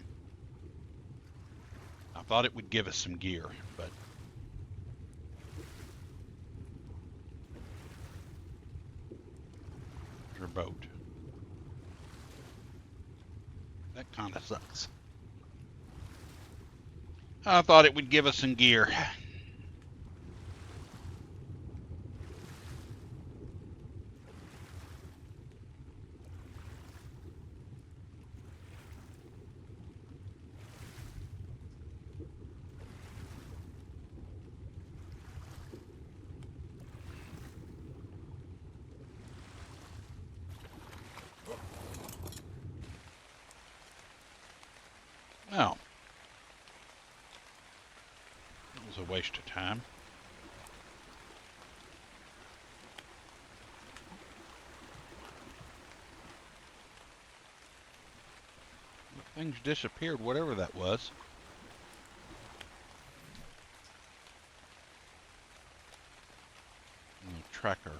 I thought it would give us some gear, but your boat. That kind of sucks. I thought it would give us some gear. Well, that was a waste of time. Things disappeared, whatever that was. I'm gonna track our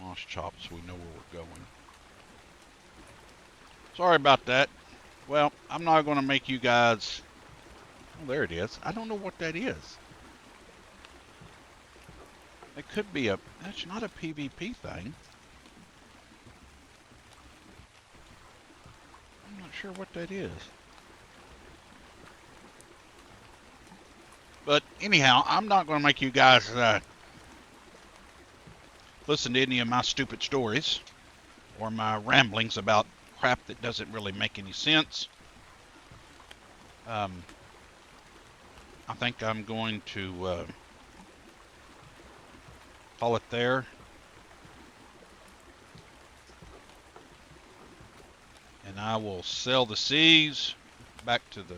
moss chop so we know where we're going. Sorry about that. Well, I'm not gonna make you guys. Oh, there it is. I don't know what that is. It could be a. That's not a PvP thing. I'm not sure what that is. But anyhow, I'm not going to make you guys listen to any of my stupid stories or my ramblings about crap that doesn't really make any sense. I think I'm going to call it there. And I will sail the seas back to the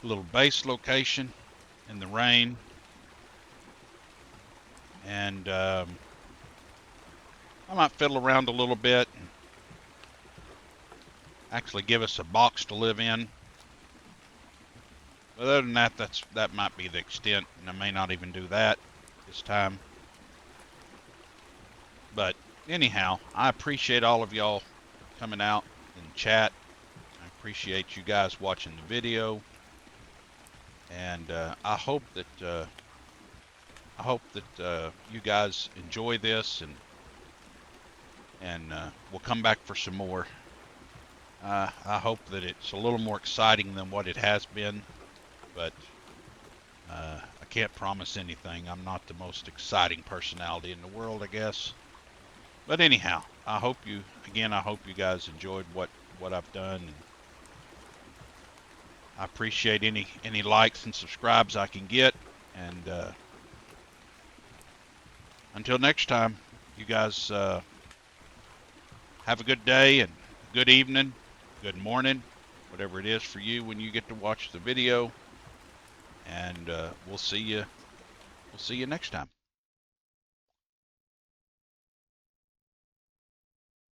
little base location in the rain. And I might fiddle around a little bit and actually give us a box to live in. But other than that, that might be the extent, and I may not even do that this time. But anyhow, I appreciate all of y'all coming out and chat. I appreciate you guys watching the video, and I hope that you guys enjoy this, and we'll come back for some more. I hope that it's a little more exciting than what it has been, but I can't promise anything. I'm not the most exciting personality in the world, I guess. But anyhow, I hope you guys enjoyed what I've done. And I appreciate any likes and subscribes I can get. And until next time, you guys have a good day and good evening, good morning, whatever it is for you when you get to watch the video. And we'll see you next time.